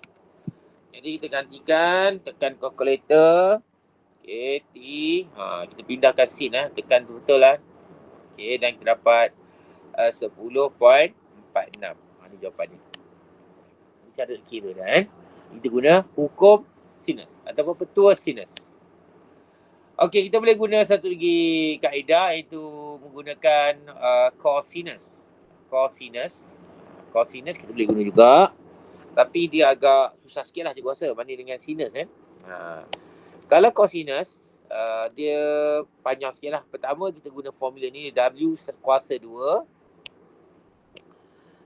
Jadi kita gantikan, tekan calculator. Okey, T. Kita pindahkan sin tekan betul lah. Okey, dan kita dapat 10.46. Ini jawapannya. Ini cara kira dah kan. Kita guna hukum sinus ataupun petua sinus. Okey, kita boleh guna satu lagi kaedah iaitu menggunakan cosinus. Cosinus kita boleh guna juga. Tapi dia agak susah sikit lah cikgu rasa banding dengan sinus kan. Kalau cosinus, dia panjang sikit lah. Pertama kita guna formula ni W kuasa 2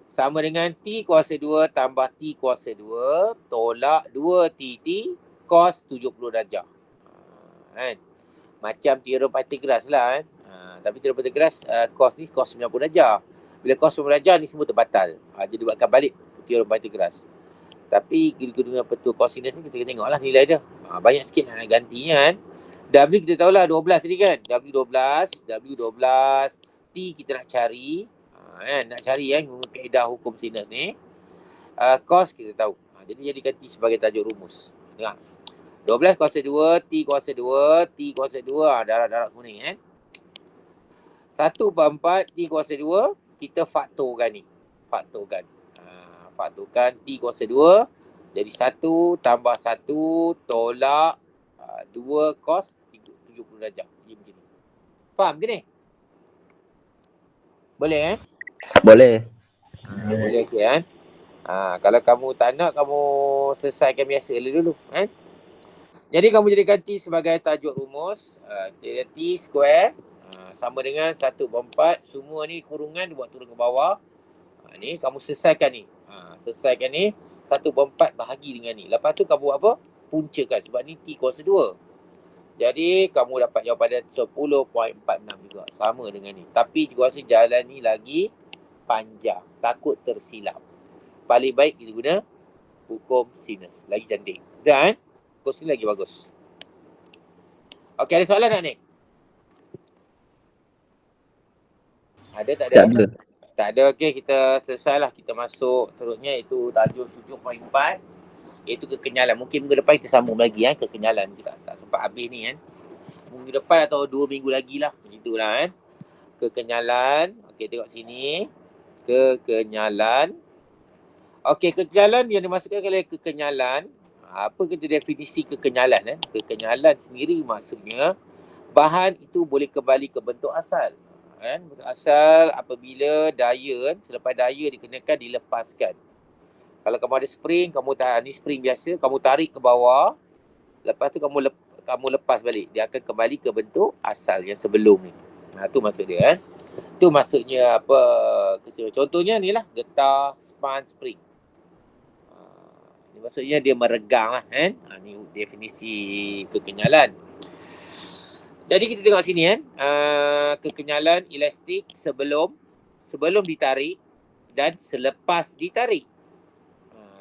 sama dengan T kuasa 2 tambah T kuasa 2 tolak 2TT cos 70 darjah. Kan? Macam teorem Pythagoras lah kan. Tapi teorem Pythagoras cos ni cos 90 darjah. Bila cos 90 darjah ni semua terbatal. Jadi buatkan balik teorem Pythagoras. Tapi dengan petua cosinus ni kita tengoklah nilai dia. Banyak sikit nak gantinya kan. W kita tahulah 12 tadi kan. W 12, T kita nak cari. Nak cari kan guna kaedah hukum sinus ni. Cos kita tahu. Jadi jadikan T sebagai tajuk rumus. Tengok. 12 kuasa 2, T kuasa 2, T kuasa 2. Darab-darab kuning kan. 1/4 T kuasa 2, kita faktorkan ni. faktorkan. Faktorkan T kuasa 2 jadi 1 tambah 1 tolak 2 cos 70 darjah. Jadi macam ni. Faham ke ni? Boleh Boleh. Boleh okey kan? Kalau kamu tak nak, kamu selesaikan biasa dulu kan? Jadi kamu jadikan T sebagai tajuk rumus. T square sama dengan 1/4. Semua ni kurungan buat turun ke bawah. Ni kamu selesaikan ni. Selesaikan ni 1/4 bahagi dengan ni. Lepas tu kamu buat apa? Puncakan sebab ni T kuasa 2. Jadi kamu dapat jawapan 10.46 juga. Sama dengan ni. Tapi cikgu rasa jalan ni lagi panjang. Takut tersilap. Paling baik kita guna hukum sinus. Lagi cantik. Dan hukum sinus lagi bagus. Okey, ada soalan tak ni? Ada tak ada? Tak ada. Tak ada. Okey, kita selesailah. Kita masuk terusnya iaitu tajuk 7.4. Iaitu kekenyalan. Mungkin minggu depan kita sambung lagi kekenyalan. Kita tak sempat habis ni kan. Minggu depan atau 2 minggu lagi lah. Begitulah kan. Kekenyalan. Okey, tengok sini. Kekenyalan. Okey, kekenyalan yang dimaksudkan oleh kekenyalan. Apa kata definisi kekenyalan? Kekenyalan sendiri maksudnya bahan itu boleh kembali ke bentuk asal. Bentuk asal apabila daya selepas daya dikenakan dilepaskan. Kalau kamu ada spring, kamu tahan ni spring biasa, kamu tarik ke bawah, lepas tu kamu lepas balik, dia akan kembali ke bentuk asal yang sebelum ni. Tu maksud dia Tu maksudnya apa? Contohnya ni lah getah, span, spring. Ni maksudnya dia meregang lah ni definisi kekenyalan. Jadi kita tengok sini kekenyalan elastik sebelum ditarik dan selepas ditarik.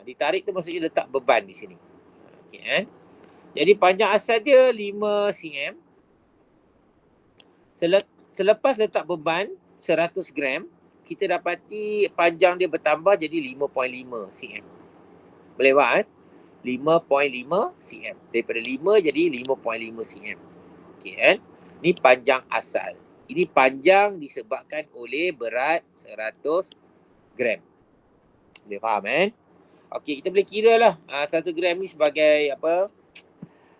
Ditarik tu maksudnya letak beban di sini. Okey Jadi panjang asal dia 5 cm. Selepas letak beban 100 gram, kita dapati panjang dia bertambah jadi 5.5 cm. Boleh buat 5.5 cm. Daripada 5 jadi 5.5 cm. Okey Ni panjang asal. Ini panjang disebabkan oleh berat 100 gram. Boleh faham Okey, kita boleh kira lah 1 gram ni sebagai apa?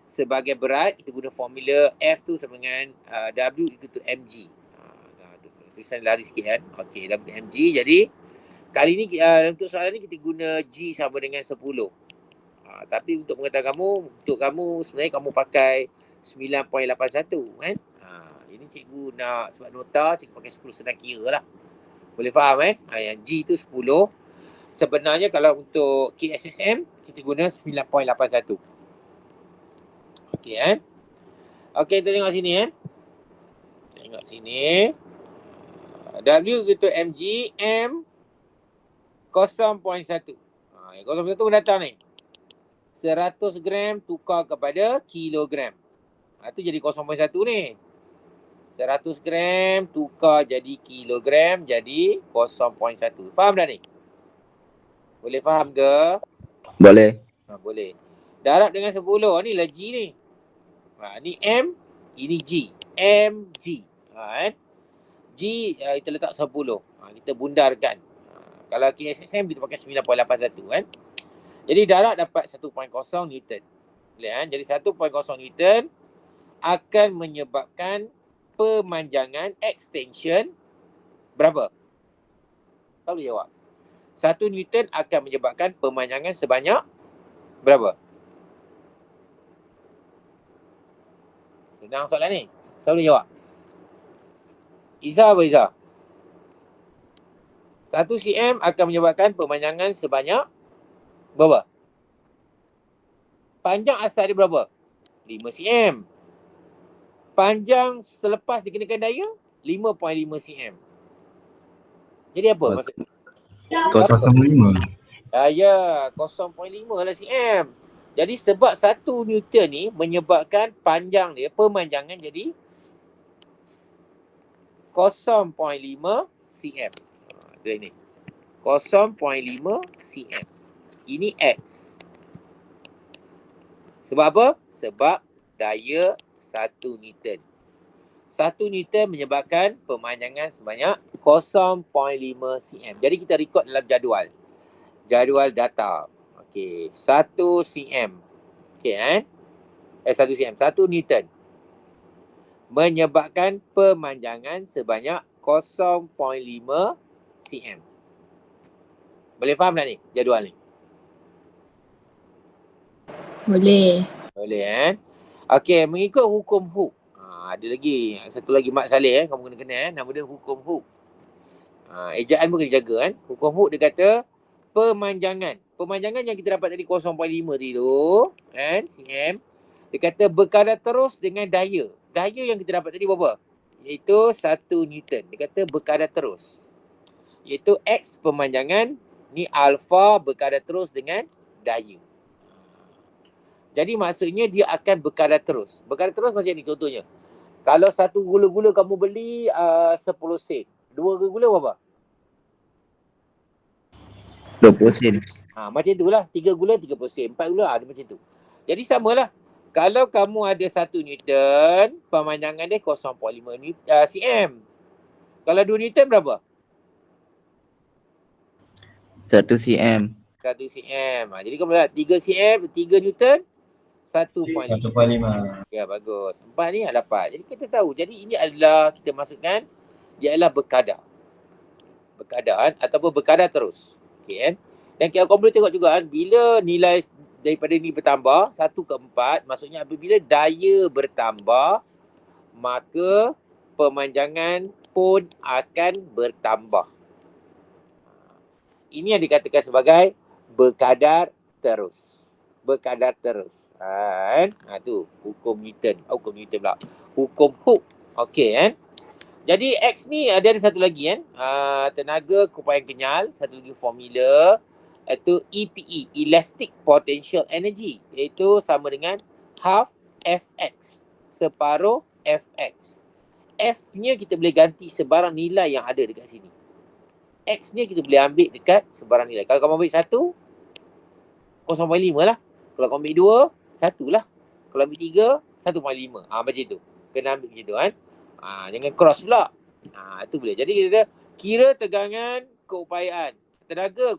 Sebagai berat, kita guna formula F tu sama dengan W equal to mg. Tulisan lari sikit Okey, W mg. Jadi kali ni untuk soalan ni kita guna G sama dengan 10. Tapi untuk pengetahuan kamu, untuk kamu sebenarnya kamu pakai 9.81 ini cikgu nak sebab nota, cikgu pakai 10 senang kira lah. Boleh faham yang G tu 10. Sebenarnya kalau untuk KSSM kita guna 9.81. Okey Okey, kita tengok sini Tengok sini. W itu mg, M 0.1. 0.1 datang ni. 100 gram tukar kepada kilogram. Itu jadi 0.1 ni. 100 gram tukar jadi kilogram jadi 0.1. Faham dah ni? Boleh faham ke? Boleh. Boleh. Darab dengan 10. Ni lah G ni. Ni M, ini G. MG. G kita letak 10. Kita bundarkan. Kalau KSSM kita pakai 9.81 Jadi darab dapat 1.0 Newton. Boleh Jadi 1.0 Newton akan menyebabkan pemanjangan extension berapa? Tahu jawab. 1 Newton akan menyebabkan pemanjangan sebanyak berapa? Senang soalan ni. Tahu jawab. Izzah apa Izzah? 1 cm akan menyebabkan pemanjangan sebanyak berapa? Panjang asal dia berapa? 5 cm. Panjang selepas dikenakan daya 5.5 cm. Jadi apa maksudnya? 0.5. Ya, 0.5 lah cm. Jadi sebab 1 Newton ni menyebabkan panjang dia, pemanjangan jadi 0.5 cm. Ini 0.5 cm. Ini X. Sebab apa? Sebab daya 1 Newton. 1 Newton menyebabkan pemanjangan sebanyak 0.5 cm. Jadi kita record dalam jadual data. Okey, 1 cm. Okey 1 cm, 1 Newton menyebabkan pemanjangan sebanyak 0.5 cm. Boleh faham tak ni jadual ni? Boleh. Boleh Okey, mengikut hukum Hooke. Ada lagi satu lagi Mak Saleh kamu kena kenal nama dia hukum Hooke. Ejaan pun kena jaga Hukum Hooke dia kata pemanjangan yang kita dapat tadi 0.5 tadi tu cm, dia kata berkadar terus dengan daya yang kita dapat tadi berapa? Iaitu 1 Newton. Dia kata berkadar terus, iaitu X pemanjangan ni alpha berkadar terus dengan daya. Jadi maksudnya dia akan berkadar terus. Berkadar terus macam ni contohnya. Kalau satu gula-gula kamu beli 10 sen. Dua gula berapa? 20 sen. Macam itulah. 3 gula 30 sen. 4 gula ada macam tu. Jadi samalah. Kalau kamu ada 1 Newton, pemanjangan dia 0.5 cm. Kalau 2 Newton berapa? 1 cm. 1 cm. Jadi kamu lihat 3 cm, 3 Newton, 1.5. Ya, bagus. 4 ni dapat. Jadi kita tahu. Jadi ini adalah kita masukkan dia adalah berkadar. Berkadar ataupun berkadar terus. Okey Dan kamu boleh tengok juga bila nilai daripada ni bertambah 1 ke 4, maksudnya apabila daya bertambah maka pemanjangan pun akan bertambah. Ini yang dikatakan sebagai berkadar terus. Berkadar terus. Tu hukum Newton. Hukum Newton pula. Hukum Hooke. Okey Jadi X ni ada satu lagi tenaga kupayan kenyal, satu lagi formula iaitu EPE, Elastic Potential Energy, iaitu sama dengan half Fx, separuh Fx. F-nya kita boleh ganti sebarang nilai yang ada dekat sini. X-nya kita boleh ambil dekat sebarang nilai. Kalau kamu ambil 1, 0.5 lah. Kalau kamu ambil 2, 1 lah. Kalau ambil 3, 1.5. Macam tu. Kena ambil macam tu jangan cross pula. Itu boleh. Jadi kita kira tegangan keupayaan. Tenaga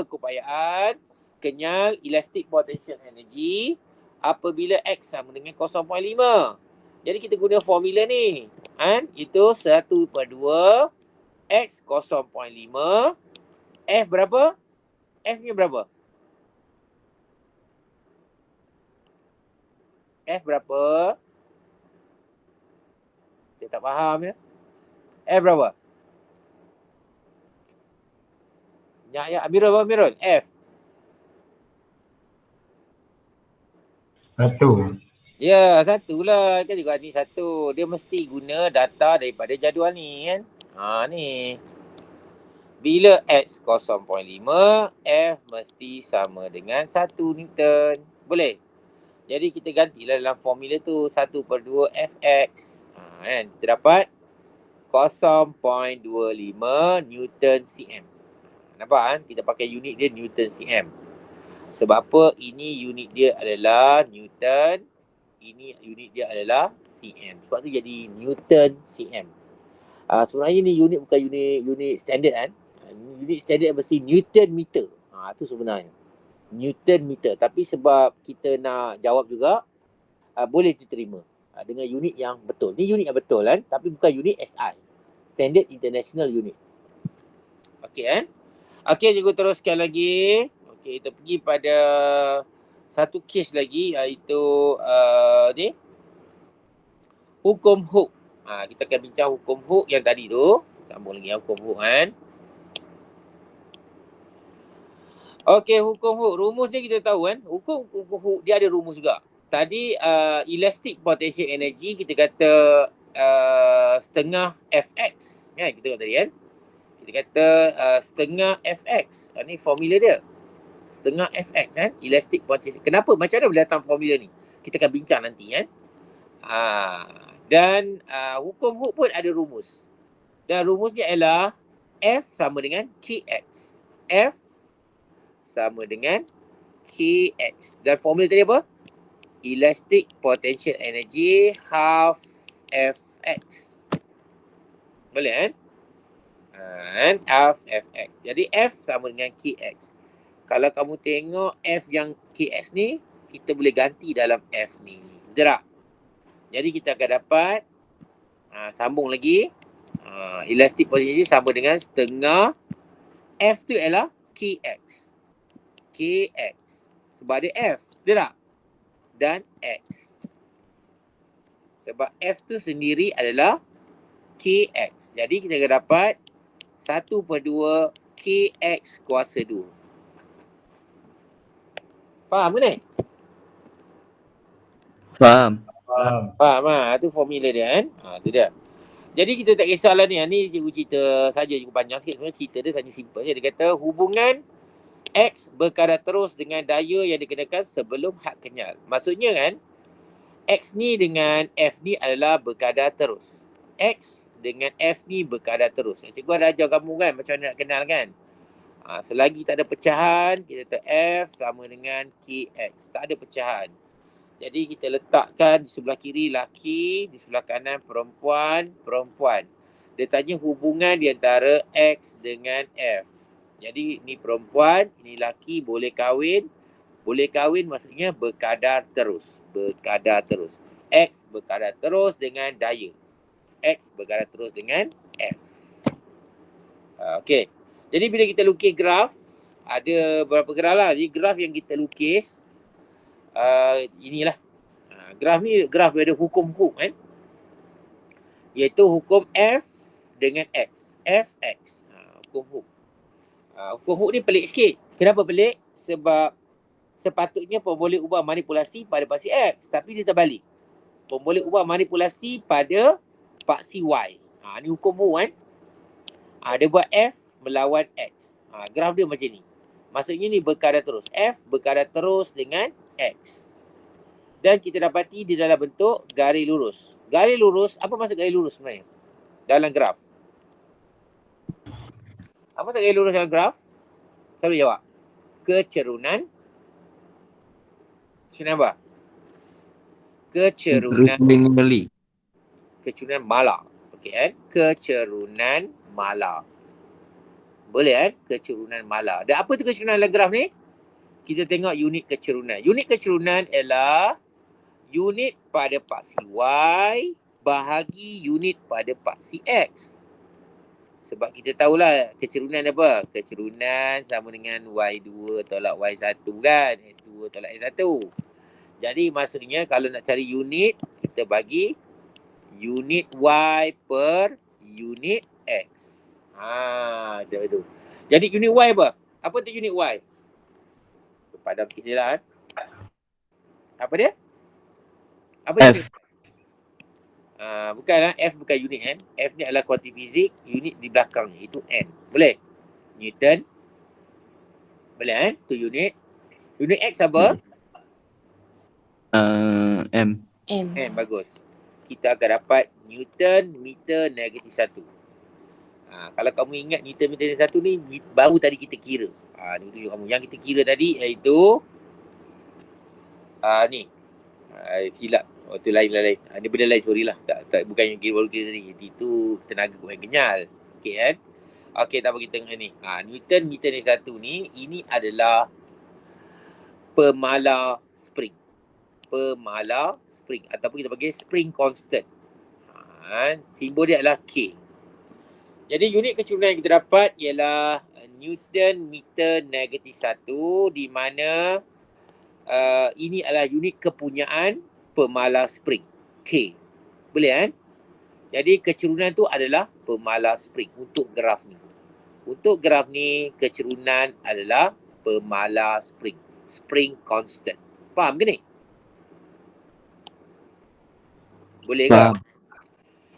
keupayaan kenyal elastic potential energy apabila X sama dengan 0.5. Jadi kita guna formula ni. Itu 1/2 X 0.5. F berapa? F-nya berapa? F berapa? Saya tak faham F berapa? Senyap Amirul, F. 1. Ya, 1 lah. Kan juga ni 1. Dia mesti guna data daripada jadual ni ni. Bila X 0.5, F mesti sama dengan 1 Newton. Boleh? Jadi kita gantilah dalam formula tu 1/2 Fx. Kita dapat 0.25 Newton cm. Nampak Kita pakai unit dia Newton cm. Sebab apa? Ini unit dia adalah Newton. Ini unit dia adalah cm. Sebab tu jadi Newton cm. Sebenarnya ni unit bukan unit standard Unit standard mesti Newton meter. Tu sebenarnya. Newton meter. Tapi sebab kita nak jawab juga, boleh diterima dengan unit yang betul. Ni unit yang betul tapi bukan unit SI. Standard International Unit. Okey Okey, cikgu teruskan lagi. Okey, kita pergi pada satu kes lagi iaitu ni. Hukum Hooke. Kita akan bincang hukum Hooke yang tadi tu. Sambung lagi hukum Hooke Okey, hukum Hooke. Rumus ni kita tahu Hukum Hooke dia ada rumus juga. Tadi elastic potential energy kita kata setengah Fx. Kita kata tadi Kita kata setengah Fx. Ni formula dia. Setengah Fx elastic potential. Kenapa? Macam mana boleh datang formula ni? Kita akan bincang nanti Dan hukum Hooke pun ada rumus. Dan rumusnya ialah F sama dengan Kx. F sama dengan Kx. Dan formula tadi apa? elastic potential energy half Fx. Boleh kan? And half Fx. Jadi F sama dengan Kx. Kalau kamu tengok F yang Kx ni, kita boleh ganti dalam F ni. Betul tak? Jadi kita akan dapat, sambung lagi. Elastic potential energy sama dengan setengah F tu ialah Kx. Kx. Sebab dia F. Betul tak? Dan X. Sebab F tu sendiri adalah Kx. Jadi kita akan dapat 1/2 Kx kuasa 2. Faham ke ni? Faham. Faham lah. Itu formula dia kan. Tu dia. Jadi kita tak kisahlah ni. Ni cikgu cerita saja cukup panjang sikit. Sebenarnya cerita dia hanya simple je. Dia kata hubungan X berkadar terus dengan daya yang dikenakan sebelum had kenyal. Maksudnya kan, X ni dengan F ni adalah berkadar terus. X dengan F ni berkadar terus. Cikgu ada ajar kamu kan macam mana nak kenal kan. Selagi tak ada pecahan, kita kata F sama dengan KX. Tak ada pecahan. Jadi kita letakkan di sebelah kiri laki, di sebelah kanan perempuan. Dia tanya hubungan di antara X dengan F. Jadi ni perempuan, ini laki, boleh kahwin. Boleh kahwin maksudnya berkadar terus. Berkadar terus. X berkadar terus dengan daya. X berkadar terus dengan F. Okey. Jadi bila kita lukis graf, ada beberapa graf lah. Jadi graf yang kita lukis, inilah. Graf ni graf ada hukum Hooke kan. Iaitu hukum F dengan X. Fx. Hukum Hooke. Hukum Hooke ni pelik sikit. Kenapa pelik? Sebab sepatutnya pun boleh ubah manipulasi pada paksi X. Tapi dia terbalik. Pun boleh ubah manipulasi pada paksi Y. Ni hukum Hooke kan. Dia buat F melawan X. Graf dia macam ni. Maksudnya ni berkadar terus. F berkadar terus dengan X. Dan kita dapati di dalam bentuk garis lurus. Garis lurus, apa maksud garis lurus sebenarnya? Dalam graf. Apa maksud garis lurus dalam graf? Selalu jawab. Kecerunan. Kenapa? Kecerunan. Kecerunan malar. Okey kan? Kecerunan malar. Boleh kan? Kecerunan malar. Dan apa tu kecerunan dalam graf ni? Kita tengok unit kecerunan. Unit kecerunan ialah unit pada paksi Y bahagi unit pada paksi X. Sebab kita tahulah kecerunan apa? Kecerunan sama dengan Y2 tolak Y1 kan? X2 tolak X1. Jadi maksudnya kalau nak cari unit, kita bagi unit Y per unit X. Itu. Jadi unit Y apa? Apa tu unit Y? Padam sikit je lah. Apa dia? Apa F. unit? Bukan lah. F bukan unit kan. F ni adalah kuanti fizik. Unit di belakangnya. Itu N. Boleh? Newton. Boleh kan? Tu unit. Unit X apa? M. M. M. Bagus. Kita akan dapat Newton meter negatif 1. Kalau kamu ingat Newton meter negatif 1 ni, baru tadi kita kira. Ni tunjuk kamu. Yang kita kira tadi iaitu ni. Silap. Itu lain. Ni benda lain, sorry lah. Tak, bukan yang kira baru kira tadi. Itu tenaga kuat kenyal. Okey kan? Okey, tak apa kita tengok ni. Newton meter negatif 1 ni, ini adalah pemalar spring. Pemalar spring. Ataupun kita panggil spring constant. Simbol dia adalah K. Jadi unit kecerunan yang kita dapat ialah Newton meter negatif 1, di mana ini adalah unit kepunyaan pemalar spring, K. Boleh kan? Jadi kecerunan tu adalah pemalar spring untuk graf ni. Untuk graf ni, kecerunan adalah pemalar spring. Spring constant. Faham ke ni? Boleh ke?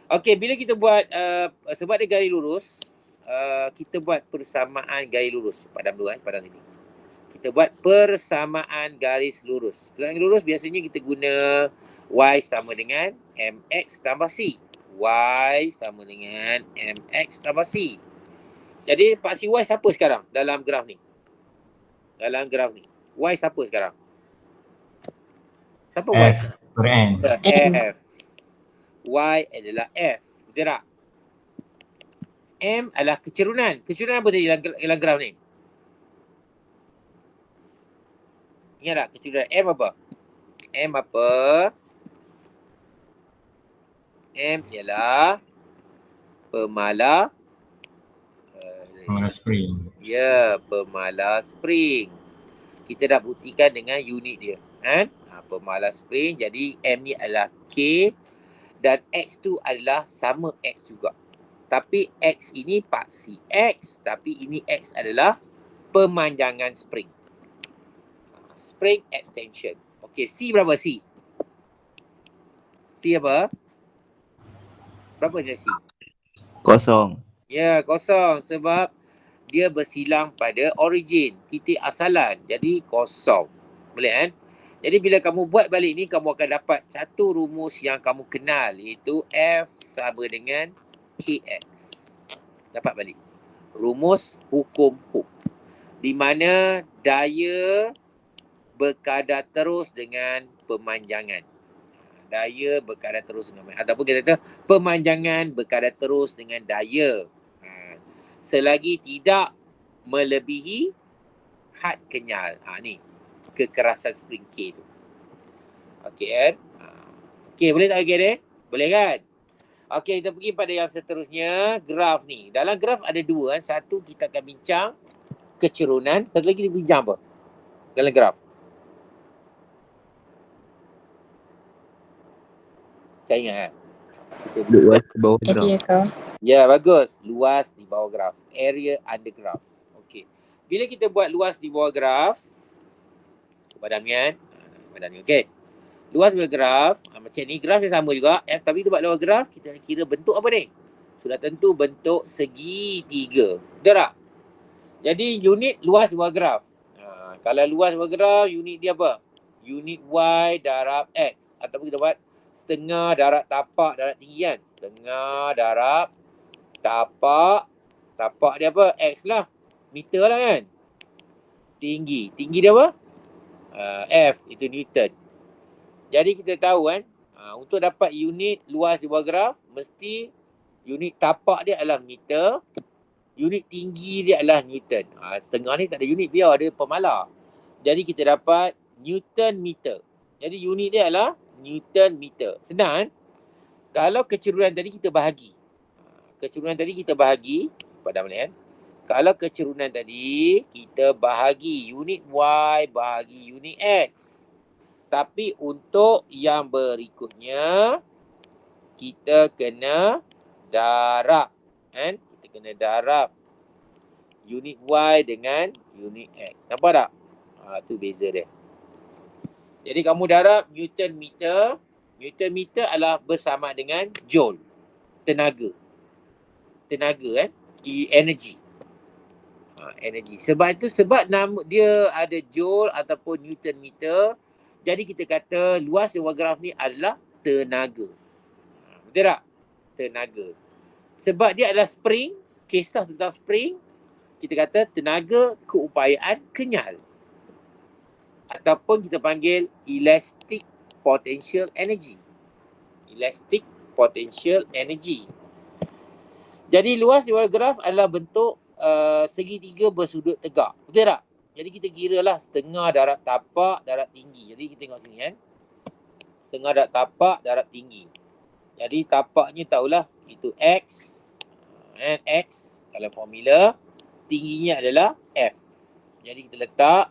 Okey, bila kita buat, sebab dia garis lurus, kita buat persamaan garis lurus. Padam dulu padam sini. Kita buat persamaan garis lurus. Persamaan garis lurus biasanya kita guna Y sama dengan MX tambah C. Y sama dengan MX tambah C. Jadi paksi Y siapa sekarang dalam graf ni? Dalam graf ni. Y siapa sekarang? Siapa Y? F per N. M. F. Y adalah F. Betul tak? M adalah kecerunan. Kecerunan apa tadi dalam graf ni? Ingat tak kecerunan M apa? M apa? M ialah pemalas. Pemalas spring. Ya, pemalas spring. Kita dah buktikan dengan unit dia. Kan? Pemalas spring. Jadi M ni adalah K dan X tu adalah sama X juga. Tapi X ini paksi X. Tapi ini X adalah pemanjangan spring. Spring extension. Okey, C berapa C? C apa? Berapa je C? Kosong. Ya, kosong sebab dia bersilang pada origin, titik asalan. Jadi kosong. Boleh kan? Jadi bila kamu buat balik ni, kamu akan dapat satu rumus yang kamu kenal, iaitu F sama dengan KX. Dapat balik. Rumus hukum Hooke. Di mana daya berkadar terus dengan pemanjangan. Daya berkadar terus dengan ataupun kita kata pemanjangan berkadar terus dengan daya. Selagi tidak melebihi had kenyal. Ni kekerasan spring K tu. Okey kan? Okey, boleh tak okey deh? Boleh kan? Okey, kita pergi pada yang seterusnya, graf ni. Dalam graf ada dua kan. Satu kita akan bincang kecerunan, satu lagi kita bincang apa? Dalam graf. Saya ingat kan? Luas ke bawah graf. Area kau. Ya, bagus. Luas di bawah graf. Area under graf. Okey. Bila kita buat luas di bawah graf, badan ni kan? Badan ni, okey. Luas di bawah graf, macam ni, graf yang sama juga. F, tapi tu buat luar graf, kita nak kira bentuk apa ni? Sudah tentu bentuk segitiga. Betul tak? Jadi, unit luas di bawah graf. Kalau luas di bawah graf, unit dia apa? Unit Y darab X. Ataupun kita buat setengah darab tapak darab tinggi kan? Setengah darab tapak dia apa? X lah. Meter lah kan? Tinggi dia apa? F, itu Newton. Jadi kita tahu kan, untuk dapat unit luas di bawah graf, mesti unit tapak dia adalah meter, unit tinggi dia adalah Newton. Setengah ni tak ada unit, biar ada pemalar. Jadi kita dapat Newton meter. Jadi unit dia adalah Newton meter. Senang kan? Kalau kecerunan tadi kita bahagi. Pada mana kan? Kalau kecerunan tadi kita bahagi unit Y bahagi unit X. Tapi untuk yang berikutnya kita kena darab. Kan? Kita kena darab unit Y dengan unit X. Nampak tak? Tu beza dia. Jadi kamu darab Newton meter. Newton meter adalah bersama dengan joule. Tenaga kan? Energy. Energy. Sebab nama dia ada joule ataupun Newton meter. Jadi kita kata luas di bawah graf ni adalah tenaga. Betul tak? Tenaga. Sebab dia adalah spring. Kisah tentang spring. Kita kata tenaga keupayaan kenyal. Ataupun kita panggil elastic potential energy. Elastic potential energy. Jadi luas di bawah graf adalah bentuk segitiga bersudut tegak. Betul tak? Jadi kita kira lah setengah darab tapak darab tinggi. Jadi kita tengok sini kan. Setengah darab tapak darab tinggi. Jadi tapaknya tahulah itu X. X dalam formula. Tingginya adalah F. Jadi kita letak,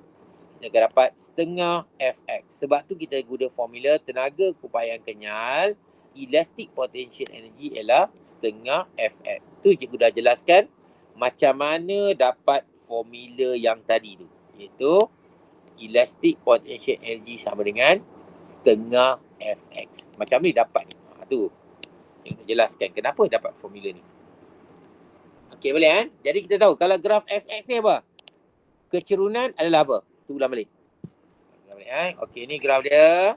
kita akan dapat setengah Fx. Sebab tu kita guna formula tenaga keupayaan kenyal. Elastic potential energy ialah setengah Fx. Tu cikgu dah jelaskan macam mana dapat formula yang tadi tu. Iaitu elastic potential energy sama dengan setengah Fx. Macam ni dapat ni. Tu. Cikgu jelaskan kenapa dapat formula ni. Okey, boleh kan? Jadi kita tahu kalau graf Fx ni apa? Kecerunan adalah apa? Tu ulang balik. Okey, ni graf dia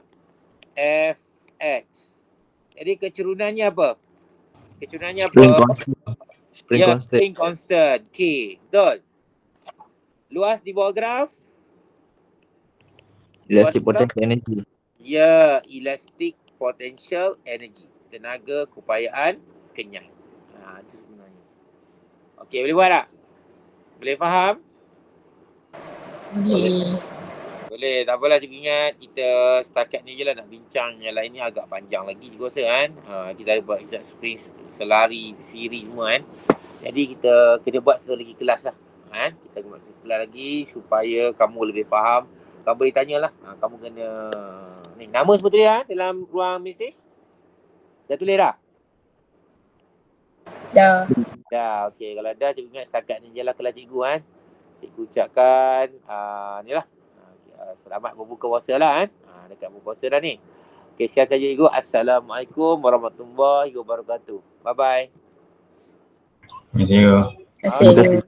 Fx. Jadi kecurunannya apa? Kecurunannya apa? Spring constant. Spring constant. K. Betul. Luas di bawah graf? Elastic potential energy. Ya, elastic potential energy. Tenaga keupayaan kenyal. Itu sebenarnya. Okey, boleh buat tak? Boleh faham? Boleh. Boleh. Tak apalah, cikgu ingat kita setakat ni je lah nak bincang. Yang lain ni agak panjang lagi juga rasa kan. Kita ada buat exact spring, selari, siri semua kan. Jadi kita kena buat lagi kelas lah. Kita buat kelas lagi supaya kamu lebih faham. Kamu boleh tanyalah. Kamu kena ni nama semua tulis dalam ruang mesej. Dah tulis dah? Dah. Dah, okey. Kalau dah, cikgu ingat setakat ni je lah kelas cikgu kan. Cikgu ucapkan ni lah. Selamat berbuka puasa lah kan. Dekat berbuka puasa dah ni. Okey, sekian saja cikgu. Assalamualaikum warahmatullahi wabarakatuh. Bye-bye. Thank you. Terima kasih.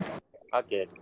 Okey.